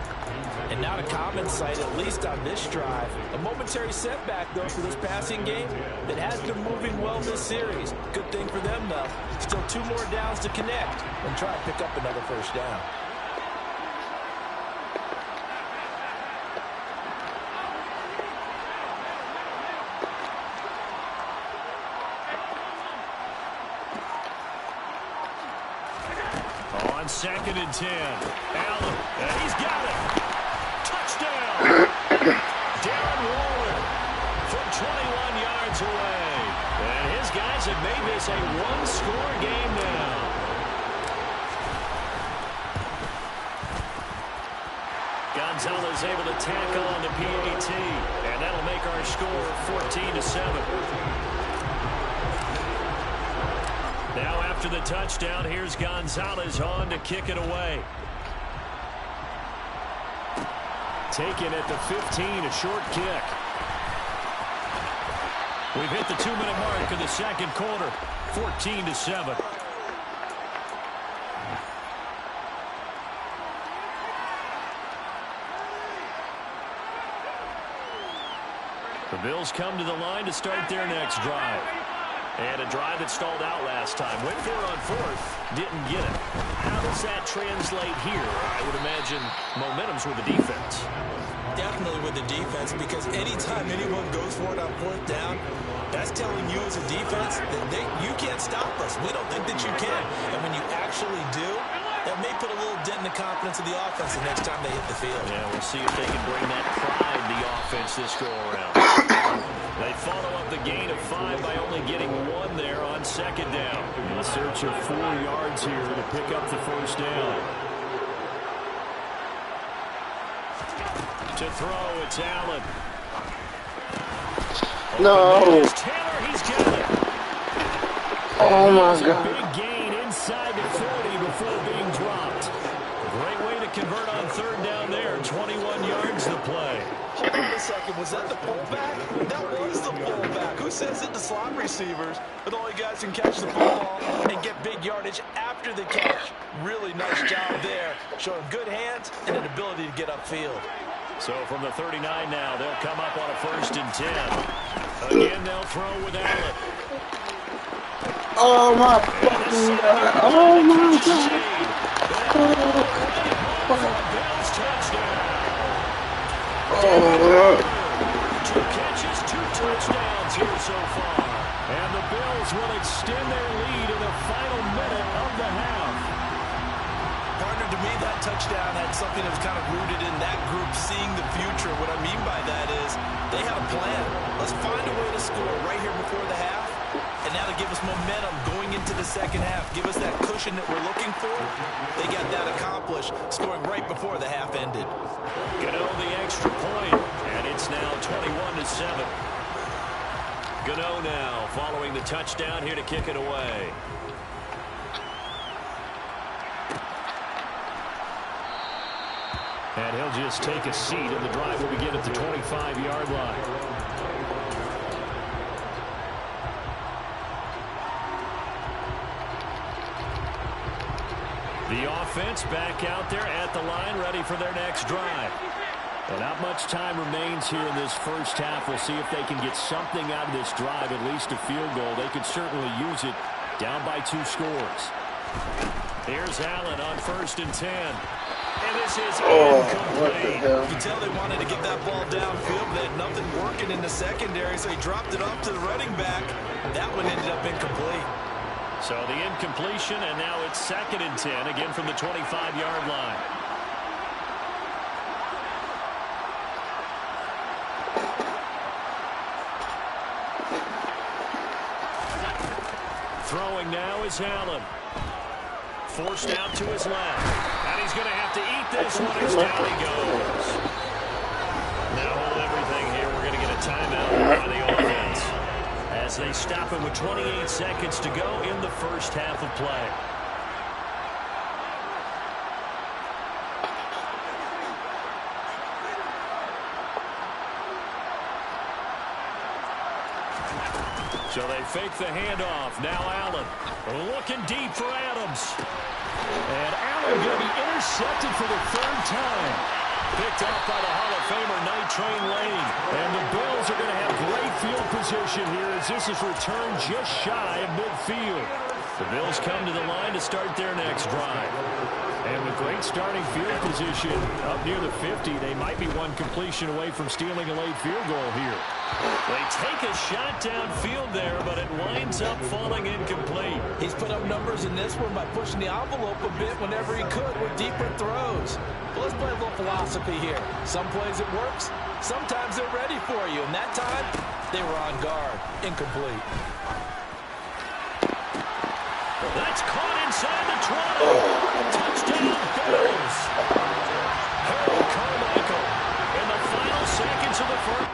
And not a common sight, at least on this drive. A momentary setback, though, for this passing game that has been moving well this series. Good thing for them, though. Still 2 more downs to connect and try to pick up another 1st down.
On 2nd and 10. Allen, and he's got it. Touchdown. Darren Waller from 21 yards away. And his guys have made this a 1-score game now. Gonzalez able to tackle on the PAT. And that'll make our score 14-7. Now after the touchdown, here's Gonzalez on to kick it away. Taken at the 15, a short kick. We've hit the 2-minute mark of the 2nd quarter, 14-7. The Bills come to the line to start their next drive. And a drive that stalled out last time. Went for it on 4th. Didn't get it. How does that translate here? I would imagine momentum's with the defense.
Definitely with the defense, because anytime anyone goes for it on 4th down, that's telling you as a defense that you can't stop us. We don't think that you can. And when you actually do, that may put a little dent in the confidence of the offense the next time they hit the field.
Yeah, we'll see if they can bring that pride to the offense this go-around. They follow up the gain of 5 by only getting 1 there on 2nd down. In search of 4 yards here to pick up the 1st down. To throw, it's Allen.
No.
Taylor, he's got it.
Oh my God.
Big gain inside the 40 before being dropped. Great way to convert on 3rd down there. 21 yards to play.
Hold on a second. Was that the fullback? That was the fullback. Who says that the slot receivers are the only guys who can catch the football and get big yardage after the catch? Really nice job there. Showing good hands and an ability to get upfield.
So from the 39 now, they'll come up on a 1st and 10. Again, they'll throw with Allen.
Oh my fucking God. Oh my God.
Bills touchdown.
Oh.
2 catches, 2 touchdowns here so far. And the Bills will extend their lead in the final minute of the half.
Partner, to me, that touchdown had something that was kind of rooted in that group seeing the future. What I mean by that is they had a plan. Let's find a way to score right here before the half. And now to give us momentum going into the 2nd half. Give us that cushion that we're looking for. They got that accomplished, scoring right before the half ended.
Gano the extra point, and it's now 21-7. Gano now following the touchdown here to kick it away. And he'll just take a seat, and the drive will begin at the 25-yard line. The offense back out there at the line, ready for their next drive. Well, not much time remains here in this first half. We'll see if they can get something out of this drive, at least a field goal. They could certainly use it, down by 2 scores. Here's Allen on 1st and 10. And this is incomplete.
You can tell they wanted to get that ball downfield, but they had nothing working in the secondary, so he dropped it off to the running back. That one ended up incomplete.
So the incompletion, and now it's 2nd and 10, again from the 25-yard line. Throwing now is Allen. Forced out to his left. And he's going to have to eat this one as down he goes. Now hold everything here. We're going to get a timeout by the offense, as they stop him with 28 seconds to go in the first half of play. So they fake the handoff. Now Allen looking deep for Adams. And Allen going to be intercepted for the 3rd time. Picked off by the Hall of Famer Night Train Lane. And the Bills are going to have great field position here as this is returned just shy of midfield. The Bills come to the line to start their next drive. And with great starting field position up near the 50, they might be one completion away from stealing a late field goal here. They take a shot downfield there, but it winds up falling incomplete.
He's put up numbers in this one by pushing the envelope a bit whenever he could with deeper throws. Well, let's play a little philosophy here. Some plays it works, sometimes they're ready for you, and that time they were on guard. Incomplete.
That's caught inside the 20. Touchdown, Bills. Harold Carmichael in the final seconds of the first.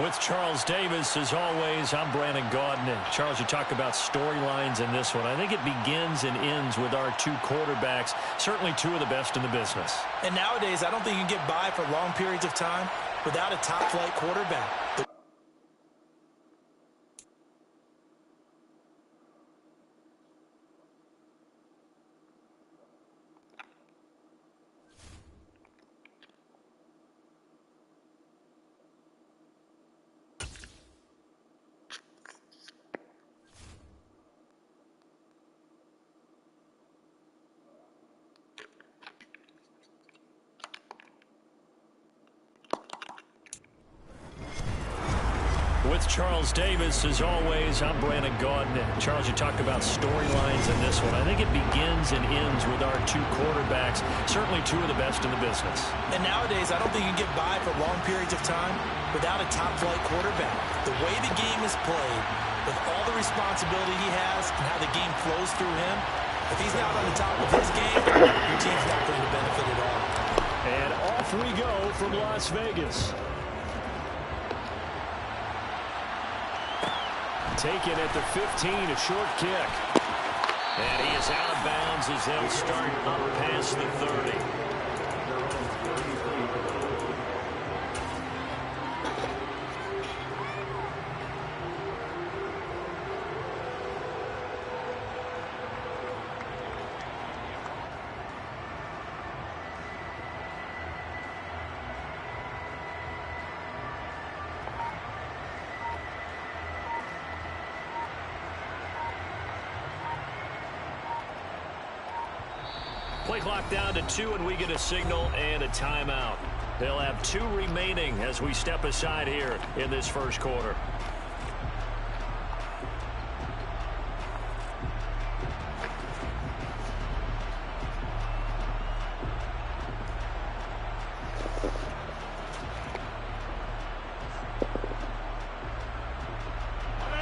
With Charles Davis, as always, I'm Brandon Gaudin. And Charles, you talk about storylines in this one. I think it begins and ends with our two quarterbacks, certainly two of the best in the business.
And nowadays, I don't think you can get by for long periods of time without a top-flight quarterback.
With Charles Davis, as always, I'm Brandon Gaudin. And Charles, you talk about storylines in this one. I think it begins and ends with our two quarterbacks, certainly two of the best in the business.
And nowadays, I don't think you can get by for long periods of time without a top-flight quarterback. The way the game is played, with all the responsibility he has and how the game flows through him, if he's not on the top of his game, your team's not going to benefit at all.
And off we go from Las Vegas. Taken at the 15, a short kick. And he is out of bounds as they'll start up past the 30. Play clock down to 2, and we get a signal and a timeout. They'll have 2 remaining as we step aside here in this first quarter.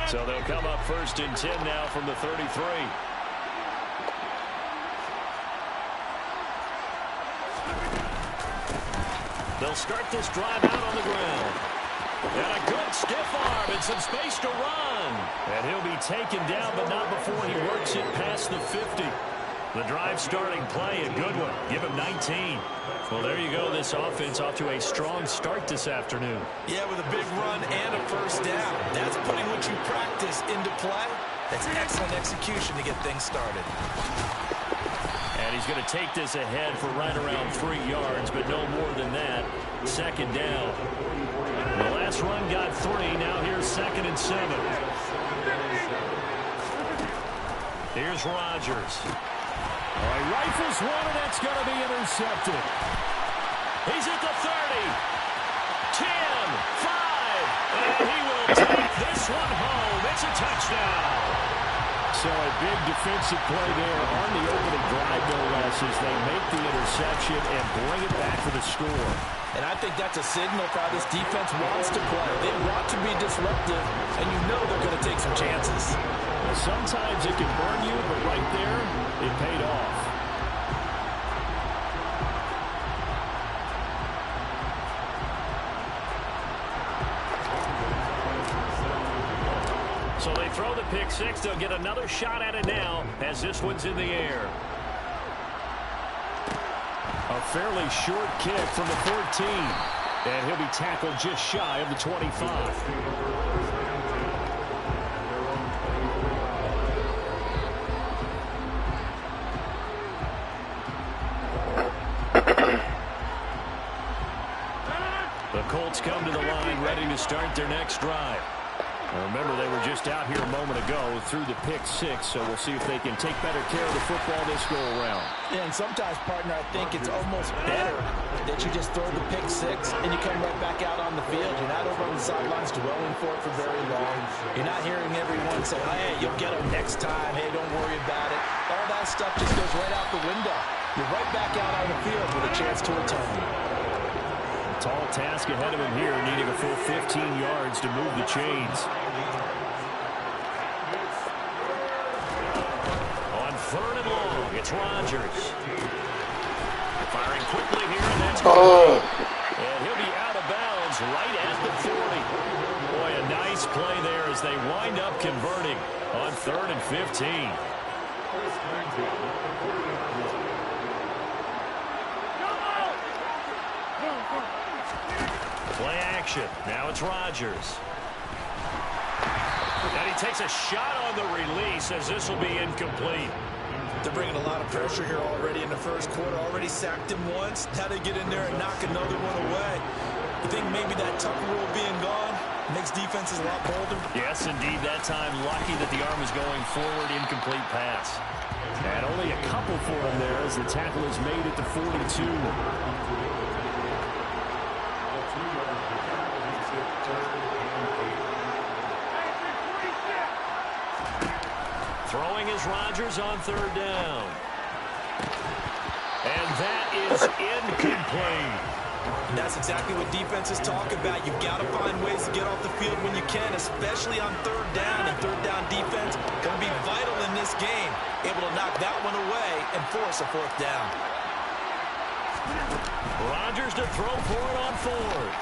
So they'll come up 1st and 10 now from the 33. They'll start this drive out on the ground. And a good stiff arm and some space to run. And he'll be taken down, but not before he works it past the 50. The drive starting play, a good one. Give him 19. Well, there you go. This offense off to a strong start this afternoon.
Yeah, with a big run and a first down. That's putting what you practice into play. That's excellent execution to get things started.
And he's going to take this ahead for right around 3 yards, but no more than that. 2nd down. The last run got 3. Now here's 2nd and 7. Here's Rodgers. All right, rifles one, and that's going to be intercepted. He's at the 30. 10, 5, and he will take this one home. It's a touchdown. So a big defensive play there on the opening drive, no less, as they make the interception and bring it back for the score.
And I think that's a signal for how this defense wants to play. They want to be disruptive, and you know they're going to take some chances.
Well, sometimes it can burn you, but right there, it paid off. So they throw the pick six. They'll get another shot at it now as this one's in the air. A fairly short kick from the 14. And he'll be tackled just shy of the 25. The Colts come to the line ready to start their next drive. Remember, they were just out here a moment ago through the pick six, so we'll see if they can take better care of the football this go-around.
Yeah, and sometimes, partner, I think it's almost better that you just throw the pick six and you come right back out on the field. You're not over on the sidelines dwelling for it for very long. You're not hearing everyone say, hey, you'll get them next time. Hey, don't worry about it. All that stuff just goes right out the window. You're right back out on the field with a chance to return.
Tall task ahead of him here, needing a full 15 yards to move the chains. On 3rd and long, it's Rodgers. Firing quickly here, and that's good. And he'll be out of bounds right at the 40. pass play there as they wind up converting on 3rd and 15. Play action. Now it's Rodgers. And he takes a shot on the release as this will be incomplete.
They're bringing a lot of pressure here already in the first quarter. Already sacked him once. Now they get in there and knock another one away. You think maybe that Tucker rule being gone makes defenses a lot bolder?
Yes, indeed. That time, lucky that the arm is going forward. Incomplete pass. And only a couple for him there as the tackle is made at the 42. Throwing is Rodgers on 3rd down. And that is incomplete.
And that's exactly what defenses talk about. You've got to find ways to get off the field when you can, especially on 3rd down. And 3rd down defense going to be vital in this game. Able to knock that one away and force a 4th down.
Rodgers to throw for it on 4th.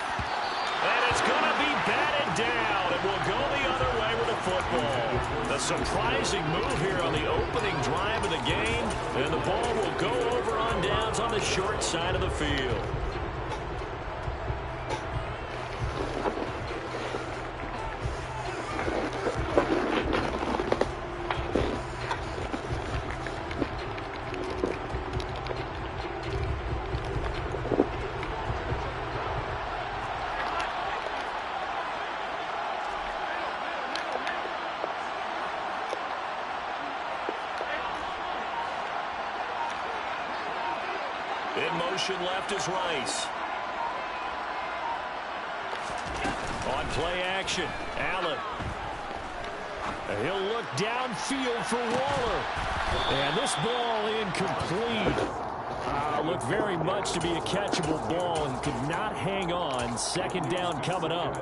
And it's going to be batted down. It will go the other way with the football. A surprising move here on the opening drive of the game. And the ball will go over on downs on the short side of the field. In motion left is Rice. On play action, Allen. He'll look downfield for Waller. And this ball incomplete. Looked very much to be a catchable ball and could not hang on. 2nd down coming up.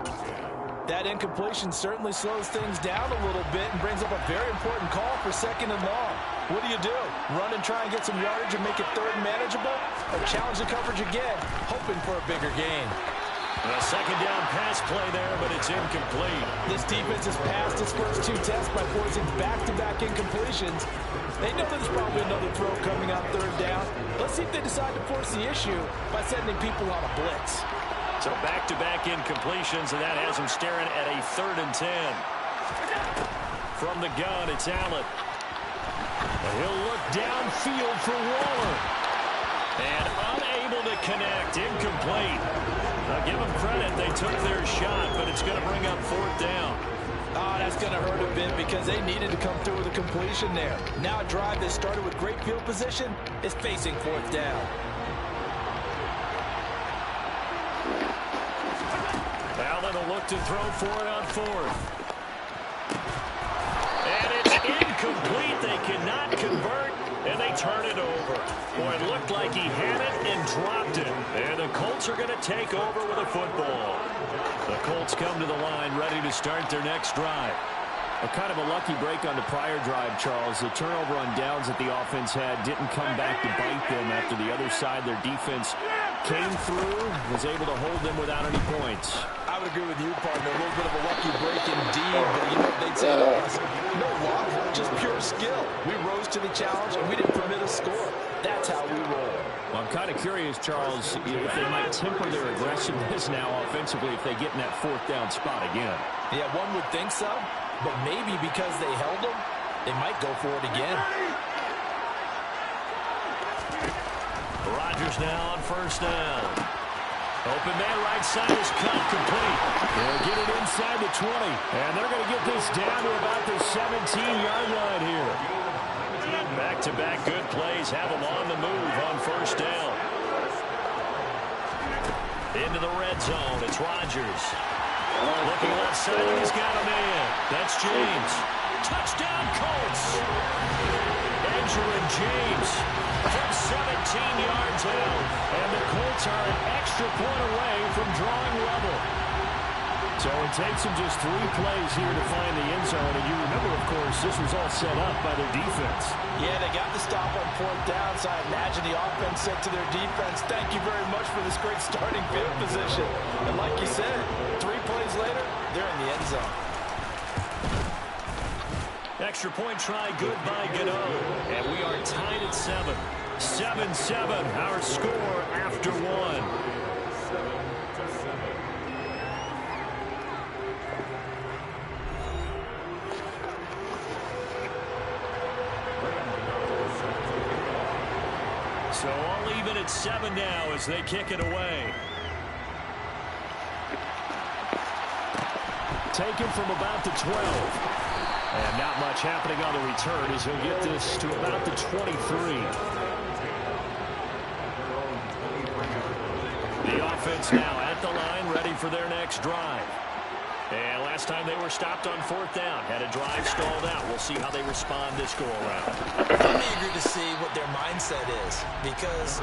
That incompletion certainly slows things down a little bit and brings up a very important call for 2nd and long. What do? Run and try and get some yardage and make it 3rd and manageable? Or challenge the coverage again, hoping for a bigger gain?
A 2nd down pass play there, but it's incomplete.
This defense has passed its first 2 tests by forcing back-to-back incompletions. They know there's probably another throw coming on 3rd down. Let's see if they decide to force the issue by sending people on a blitz.
So back-to-back incompletions, and that has him staring at a 3rd and 10. From the gun, it's Allen. He'll look downfield for Waller. And unable to connect. Incomplete. Now give them credit. They took their shot, but it's going to bring up 4th down.
Oh, that's going to hurt a bit because they needed to come through with a completion there. Now a drive that started with great field position is facing 4th down.
Allen will look to throw for it on 4th. And it's incomplete. They cannot convert, and they turn it over. Boy, it looked like he had it and dropped it. And the Colts are going to take over with a football. The Colts come to the line ready to start their next drive. A kind of a lucky break on the prior drive, Charles. The turnover on downs that the offense had didn't come back to bite them after the other side. Their defense came through, was able to hold them without any points.
I would agree with you, partner. A little bit of a lucky break indeed, but you know what they'd say to us? No luck, just pure skill. We rose to the challenge, and we didn't permit a score. That's how we roll.
Well, I'm kind of curious, Charles, if they might temper their aggressiveness now offensively if they get in that 4th down spot again.
Yeah, one would think so, but maybe because they held them, they might go for it again. Rodgers now on 1st down.
Open man right side is cut complete. They'll get it inside the 20. And they're going to get this down to about the 17-yard line here. Back-to-back good plays have them on the move on 1st down. Into the red zone. It's Rodgers. Looking left side, and he's got a man. That's James. Touchdown, Colts. Benjamin James from 17 yards out. And the Colts are an extra point away from drawing level. So it takes them just 3 plays here to find the end zone. And you remember, of course, this was all set up by their defense.
Yeah, they got the stop on 4th down, so I imagine the offense said to their defense, thank you very much for this great starting field position. And like you said, 3 plays later, they're in the end zone.
Extra point try good by Gano. And we are tied at 7. 7-7, our score after 1. So all even at 7 now as they kick it away. Taken from about the 12. And not much happening on the return as he'll get this to about the 23. The offense now at the line, ready for their next drive. And last time they were stopped on 4th down, had a drive stalled out. We'll see how they respond this go-around.
I'm eager to see what their mindset is, because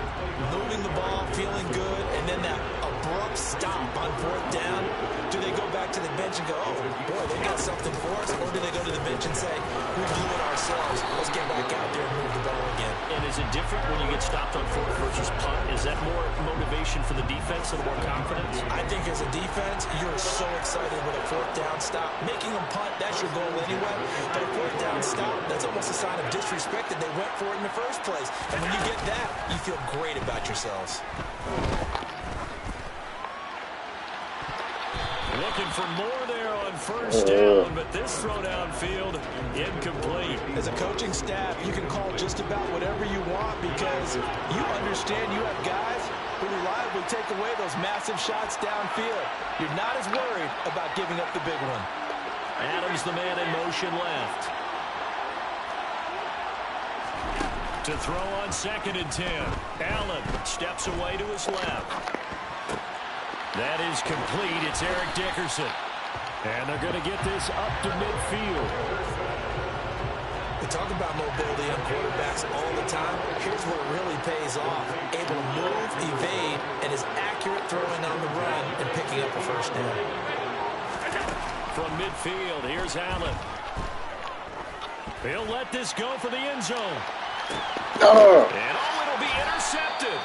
moving the ball, feeling good, and then that abrupt stop on 4th down, do they go back to the bench and go, oh, boy, they got something for us, or do they go to the bench and say, we blew it ourselves, let's get back out there and move the ball again?
And is it different when you get stopped on 4th versus punt? Is that more motivation for the defense and more confidence?
I think as a defense, you're so excited with a 4th down stop. Making them punt, that's your goal anyway. But a 4th down stop, that's almost a sign of disrespect that they went for it in the first place. And when you get that, you feel great about yourselves.
Looking for more there on 1st down, but this throw downfield, incomplete.
As a coaching staff, you can call just about whatever you want because you understand you have guys who reliably take away those massive shots downfield. You're not as worried about giving up the big one.
Adams, the man in motion left. To throw on 2nd and 10. Allen steps away to his left. That is complete. It's Eric Dickerson. And they're going to get this up to midfield.
We talk about mobility on quarterbacks all the time. Here's where it really pays off. Able to move, evade, and is accurate throwing on the run and picking up a 1st down.
From midfield, here's Allen. He'll let this go for the end zone. And it'll be intercepted.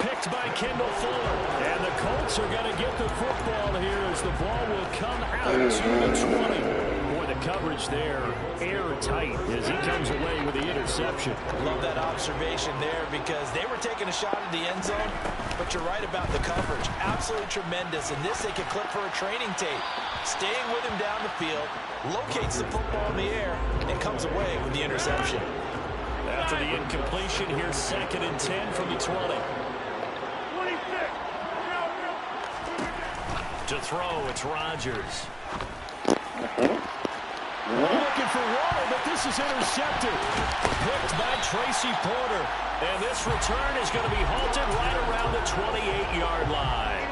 Picked by Kendall Fuller. And the Colts are going to get the football here as the ball will come out to the 20. Boy, the coverage there, airtight as he comes away with the interception.
Love that observation there because they were taking a shot at the end zone, but you're right about the coverage. Absolutely tremendous. And this they can clip for a training tape. Staying with him down the field, locates the football in the air, and comes away with the interception.
After the incompletion, here's 2nd and 10 from the 20. To throw, it's Rodgers. Looking for water, but this is intercepted. Picked by Tracy Porter. And this return is going to be halted right around the 28-yard line.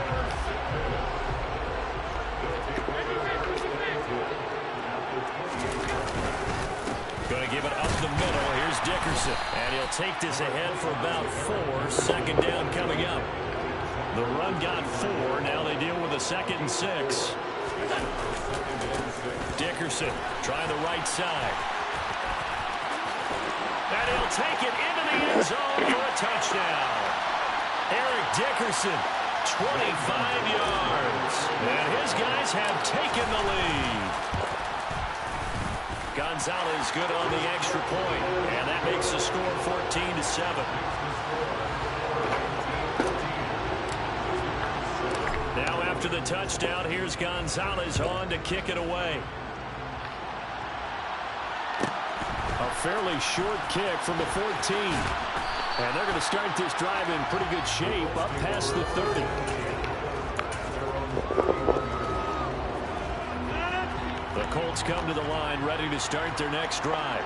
Going to give it up the middle. Here's Dickerson. And he'll take this ahead for about 4. 2nd down coming up. The run got 4. Now they deal with a 2nd and 6. Dickerson trying the right side. And he'll take it into the end zone for a touchdown. Eric Dickerson, 25 yards. And his guys have taken the lead. Gonzalez good on the extra point. And that makes the score 14-7. Now after the touchdown, here's Gonzalez on to kick it away. A fairly short kick from the 14. And they're going to start this drive in pretty good shape up past the 30. The Colts come to the line ready to start their next drive.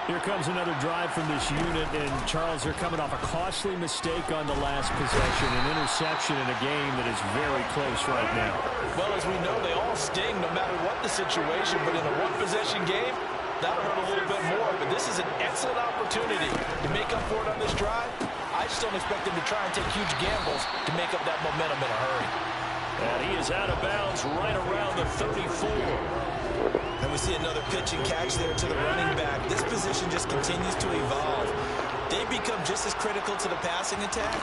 Here comes another drive from this unit, and Charles, they're coming off a costly mistake on the last possession, an interception in a game that is very close right now.
Well, as we know, they all sting no matter what the situation, but in a one-possession game, that'll hurt a little bit more, but this is an excellent opportunity to make up for it on this drive. I just don't expect them to try and take huge gambles to make up that momentum in a hurry.
And he is out of bounds right around the 34.
And we see another pitch and catch there to the running back. This position just continues to evolve. They become just as critical to the passing attack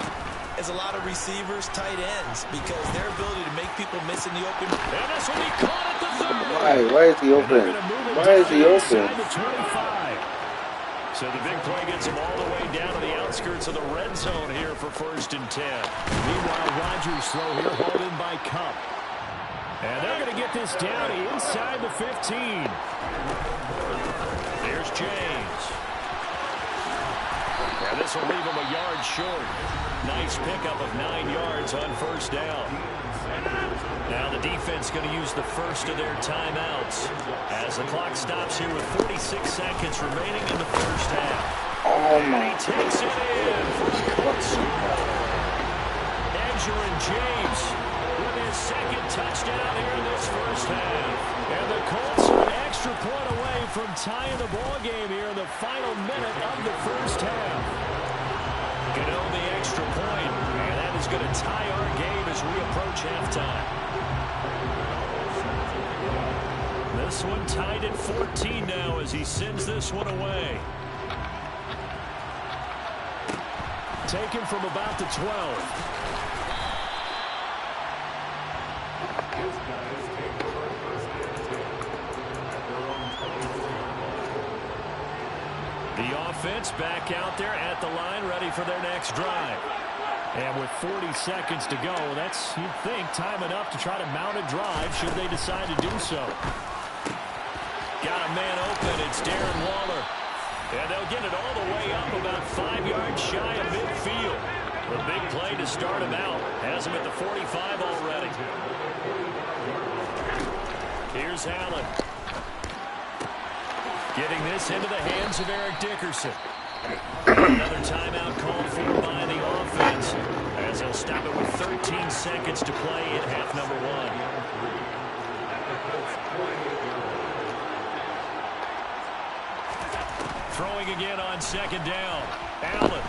as a lot of receivers, tight ends, because their ability to make people miss in the open.
And this will be caught at the 30.
Why is he open?
They're going to move the
Why is he open?
inside the 25. So the big play gets him all the way down to the outskirts of the red zone here for 1st and 10. Meanwhile, Rodgers' throw here hauled in by Kupp. And they're going to get this down inside the 15. There's James. And this will leave him a yard short. Nice pickup of 9 yards on 1st down. Now the defense going to use the first of their timeouts as the clock stops here with 46 seconds remaining in the 1st half.
Oh my
And he takes it in for the Colts. Edgerrin James with his 2nd touchdown here in this 1st half. And the Colts are an extra point away from tying the ball game here in the final minute of the 1st half. Gano the extra point, and that is going to tie our game as we approach halftime. This one tied at 14 now as he sends this one away. Taken from about the 12. The offense back out there at the line, ready for their next drive. And with 40 seconds to go, that's, you'd think, time enough to try to mount a drive should they decide to do so. Got a man open. It's Darren Waller. And they'll get it all the way up about 5 yards shy of midfield. The big play to start him out. Has him at the 45 already. Here's Allen. Getting this into the hands of Eric Dickerson. Another timeout called for by the offense as they'll stop it with 13 seconds to play in half number 1. Throwing again on 2nd down. Allen.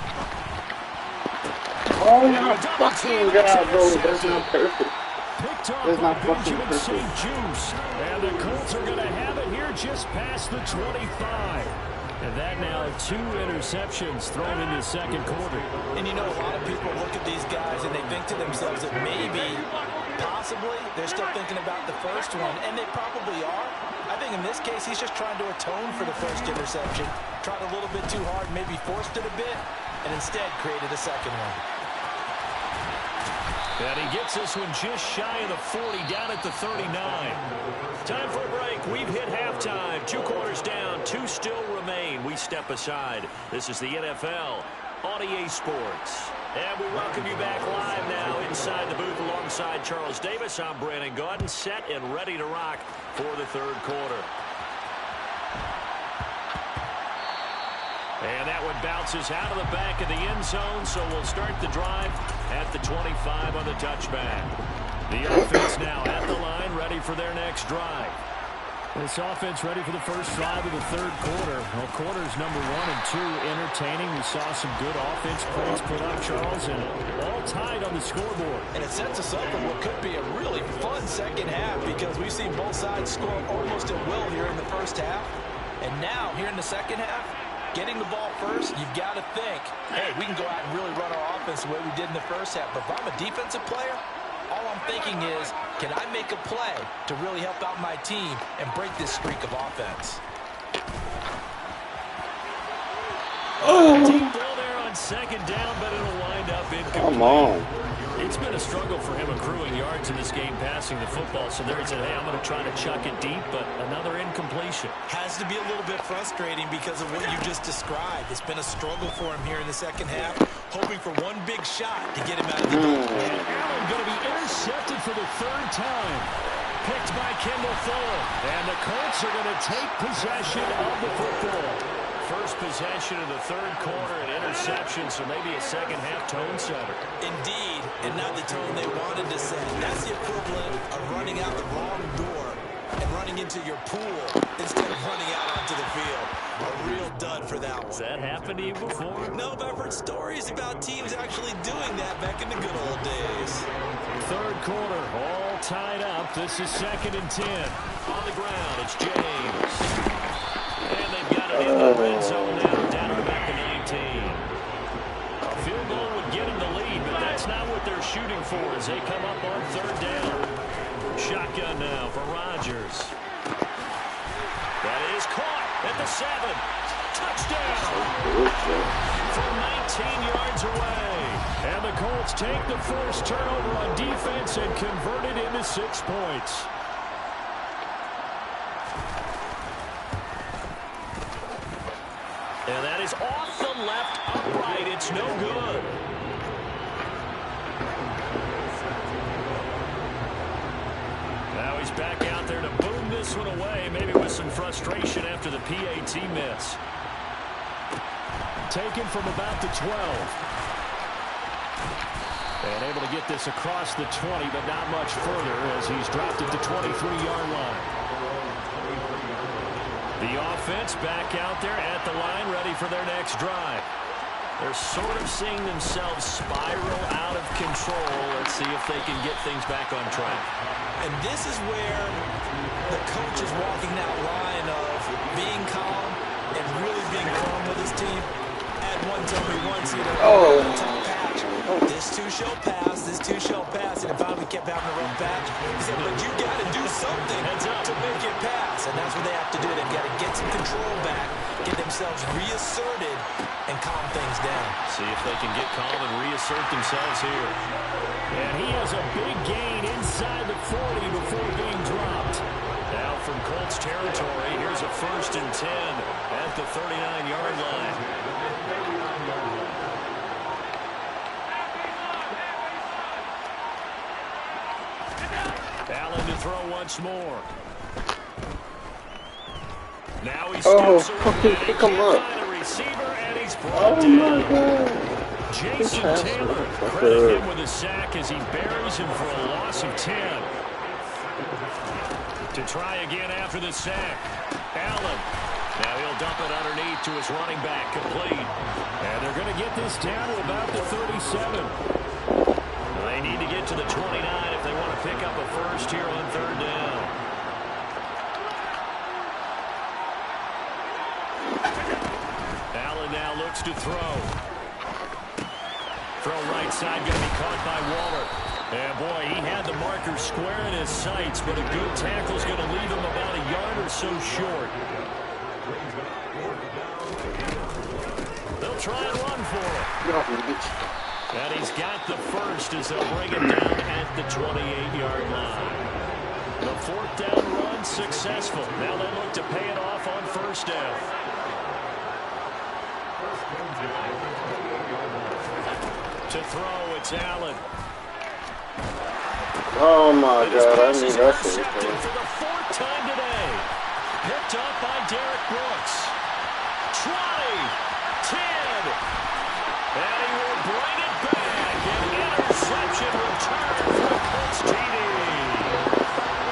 Oh my fucking god, bro. That's not perfect.
Picked off
That's
by
not fucking
Benjamin
perfect.
St. Juice. And the Colts are going to have it here just past the 25. And that now 2 interceptions thrown in the 2nd quarter.
And you know, a lot of people look at these guys and they think to themselves that maybe, possibly, they're still thinking about the first one. And they probably are. I think in this case, he's just trying to atone for the first interception. Tried a little bit too hard, maybe forced it a bit, and instead created a second one.
And he gets this one just shy of the 40, down at the 39. Time for a break. We've hit halftime. 2 quarters down, 2 still remain. We step aside. This is the NFL on EA Sports. And we welcome you back live now inside the booth alongside Charles Davis. I'm Brandon Gaudin, set and ready to rock for the 3rd quarter. And that one bounces out of the back of the end zone, so we'll start the drive at the 25 on the touchback. The offense now at the line, ready for their next drive. This offense ready for the first drive of the 3rd quarter. Well, quarters number 1 and 2 entertaining. We saw some good offense points put up, Charles, and all tied on the scoreboard.
And it sets us up for what could be a really fun second half because we've seen both sides score almost at will here in the first half. And now, here in the second half, getting the ball first, you've got to think, hey, we can go out and really run our offense the way we did in the first half. But if I'm a defensive player, all I'm thinking is, can I make a play to really help out my team and break this streak of offense?
Deep ball there on 2nd down, but it'll wind up incomplete.
Come on.
It's been a struggle for him accruing yards in this game passing the football. So there he said, hey, I'm going to try to chuck it deep, but another incompletion.
Has to be a little bit frustrating because of what you just described. It's been a struggle for him here in the second half, hoping for one big shot to get him out of the game.
And Allen going to be intercepted for the 3rd time. Picked by Kendall Fuller. And the Colts are going to take possession of the football. First possession of the 3rd quarter, an interception, so maybe a second half tone setter.
Indeed, and not the tone they wanted to set. That's the equivalent of running out the wrong door and running into your pool instead of running out onto the field. A real dud for that one.
Has that happened to you before?
No, but I've heard stories about teams actually doing that back in the good old days.
3rd quarter, all tied up. This is 2nd and 10. On the ground, it's James. And they've got it in the red zone now, down to about the 19. A field goal would get them the lead, but that's not what they're shooting for as they come up on 3rd down. Shotgun now for Rodgers. That 7. Touchdown. From 19 yards away. And the Colts take the first turnover on defense and convert it into 6 points. And that is off the left upright. It's no good. Now he's back out there to boom this one away, maybe with some frustration after the PAT miss. Taken from about the 12. And able to get this across the 20, but not much further as he's dropped it to 23-yard line. The offense back out there at the line, ready for their next drive. They're sort of seeing themselves spiral out of control. Let's see if they can get things back on track.
And this is where the coach is walking that line of being calm and really being calm with his team. Ed one told me once, you know, tough patch. This too shall pass, this too shall pass. And finally kept having a rough patch. He said, but you got to do something to make it pass. And that's what they have to do. They've got to get some control back, get themselves reasserted, and calm things down.
See if they can get calm and reassert themselves here. And he has a big gain inside the 40 before being dropped. Now from Colts territory, here's a 1st and 10 at the 39-yard line. Allen to throw once more. Now he steps
fucking pick him up.
Receiver, and he's brought down. Jason Taylor, credit him with a sack as he buries him for a loss of 10. To try again after the sack. Allen. Now he'll dump it underneath to his running back, complete. And they're going to get this down to about the 37. They need to get to the 29 if they want to pick up a first here on 3rd down. Allen now looks to throw. Throw right side, going to be caught by Waller. And boy, he had the marker square in his sights, but a good tackle is going to leave him about a yard or so short. They'll try and run for it. And he's got the first as they'll bring it down at the 28-yard line. The 4th down run successful. Now they look to pay it off on 1st down. To throw, it's Allen.
Oh my God, I need that
for the 4th time today. Picked up by Derek Brooks. 20, 10, and he will bring it back. An interception return for Colts TD.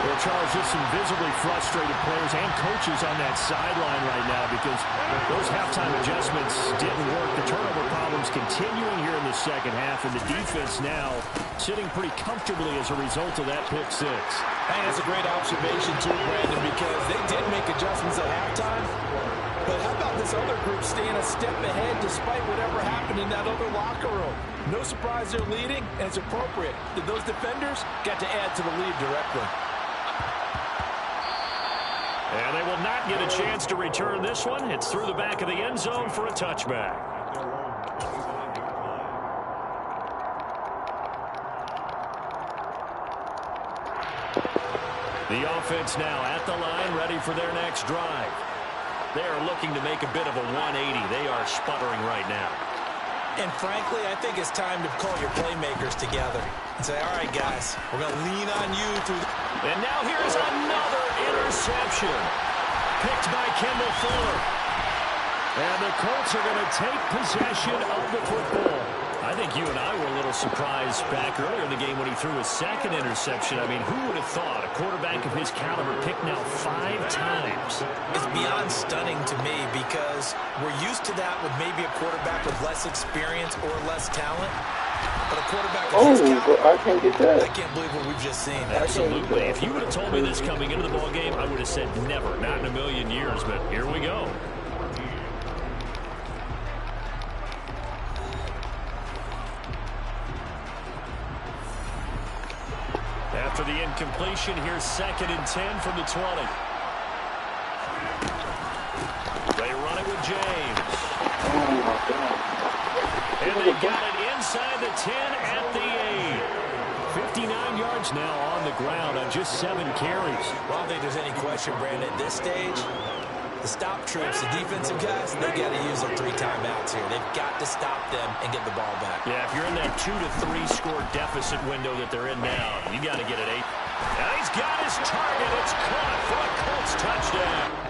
Well, Charles, just some visibly frustrated players and coaches on that sideline right now because those halftime adjustments didn't work. The turnover problems continuing here in the second half, and the defense now sitting pretty comfortably as a result of that pick 6.
Hey, that's a great observation too, Brandon, because they did make adjustments at halftime. But how about this other group staying a step ahead despite whatever happened in that other locker room? No surprise they're leading, and it's appropriate that those defenders got to add to the lead directly.
And they will not get a chance to return this one. It's through the back of the end zone for a touchback. The offense now at the line, ready for their next drive. They are looking to make a bit of a 180. They are sputtering right now.
And frankly, I think it's time to call your playmakers together and say, all right, guys, we're going to lean on you through the...
And now here's another interception. Picked by Kendall Fuller. And the Colts are going to take possession of the football. I think you and I were a little surprised back earlier in the game when he threw his 2nd interception. I mean, who would have thought a quarterback of his caliber picked now 5 times?
It's beyond stunning to me because we're used to that with maybe a quarterback with less experience or less talent. But a quarterback of his caliber,
I can't get that.
I can't believe what we've just seen.
Absolutely. If you would have told me this coming into the ball game, I would have said never, not in a million years. But here we go. After the incompletion, here's 2nd and 10 from the 20. yards now on the ground on just 7 carries.
Well, I don't think there's any question, Brandon, at this stage, the stop troops, the defensive guys, they got to use their 3 timeouts here. They've got to stop them and get the ball back.
Yeah, if you're in that 2 to 3 score deficit window that they're in now, you got to get it 8. And he's got his target. It's caught for a Colts touchdown.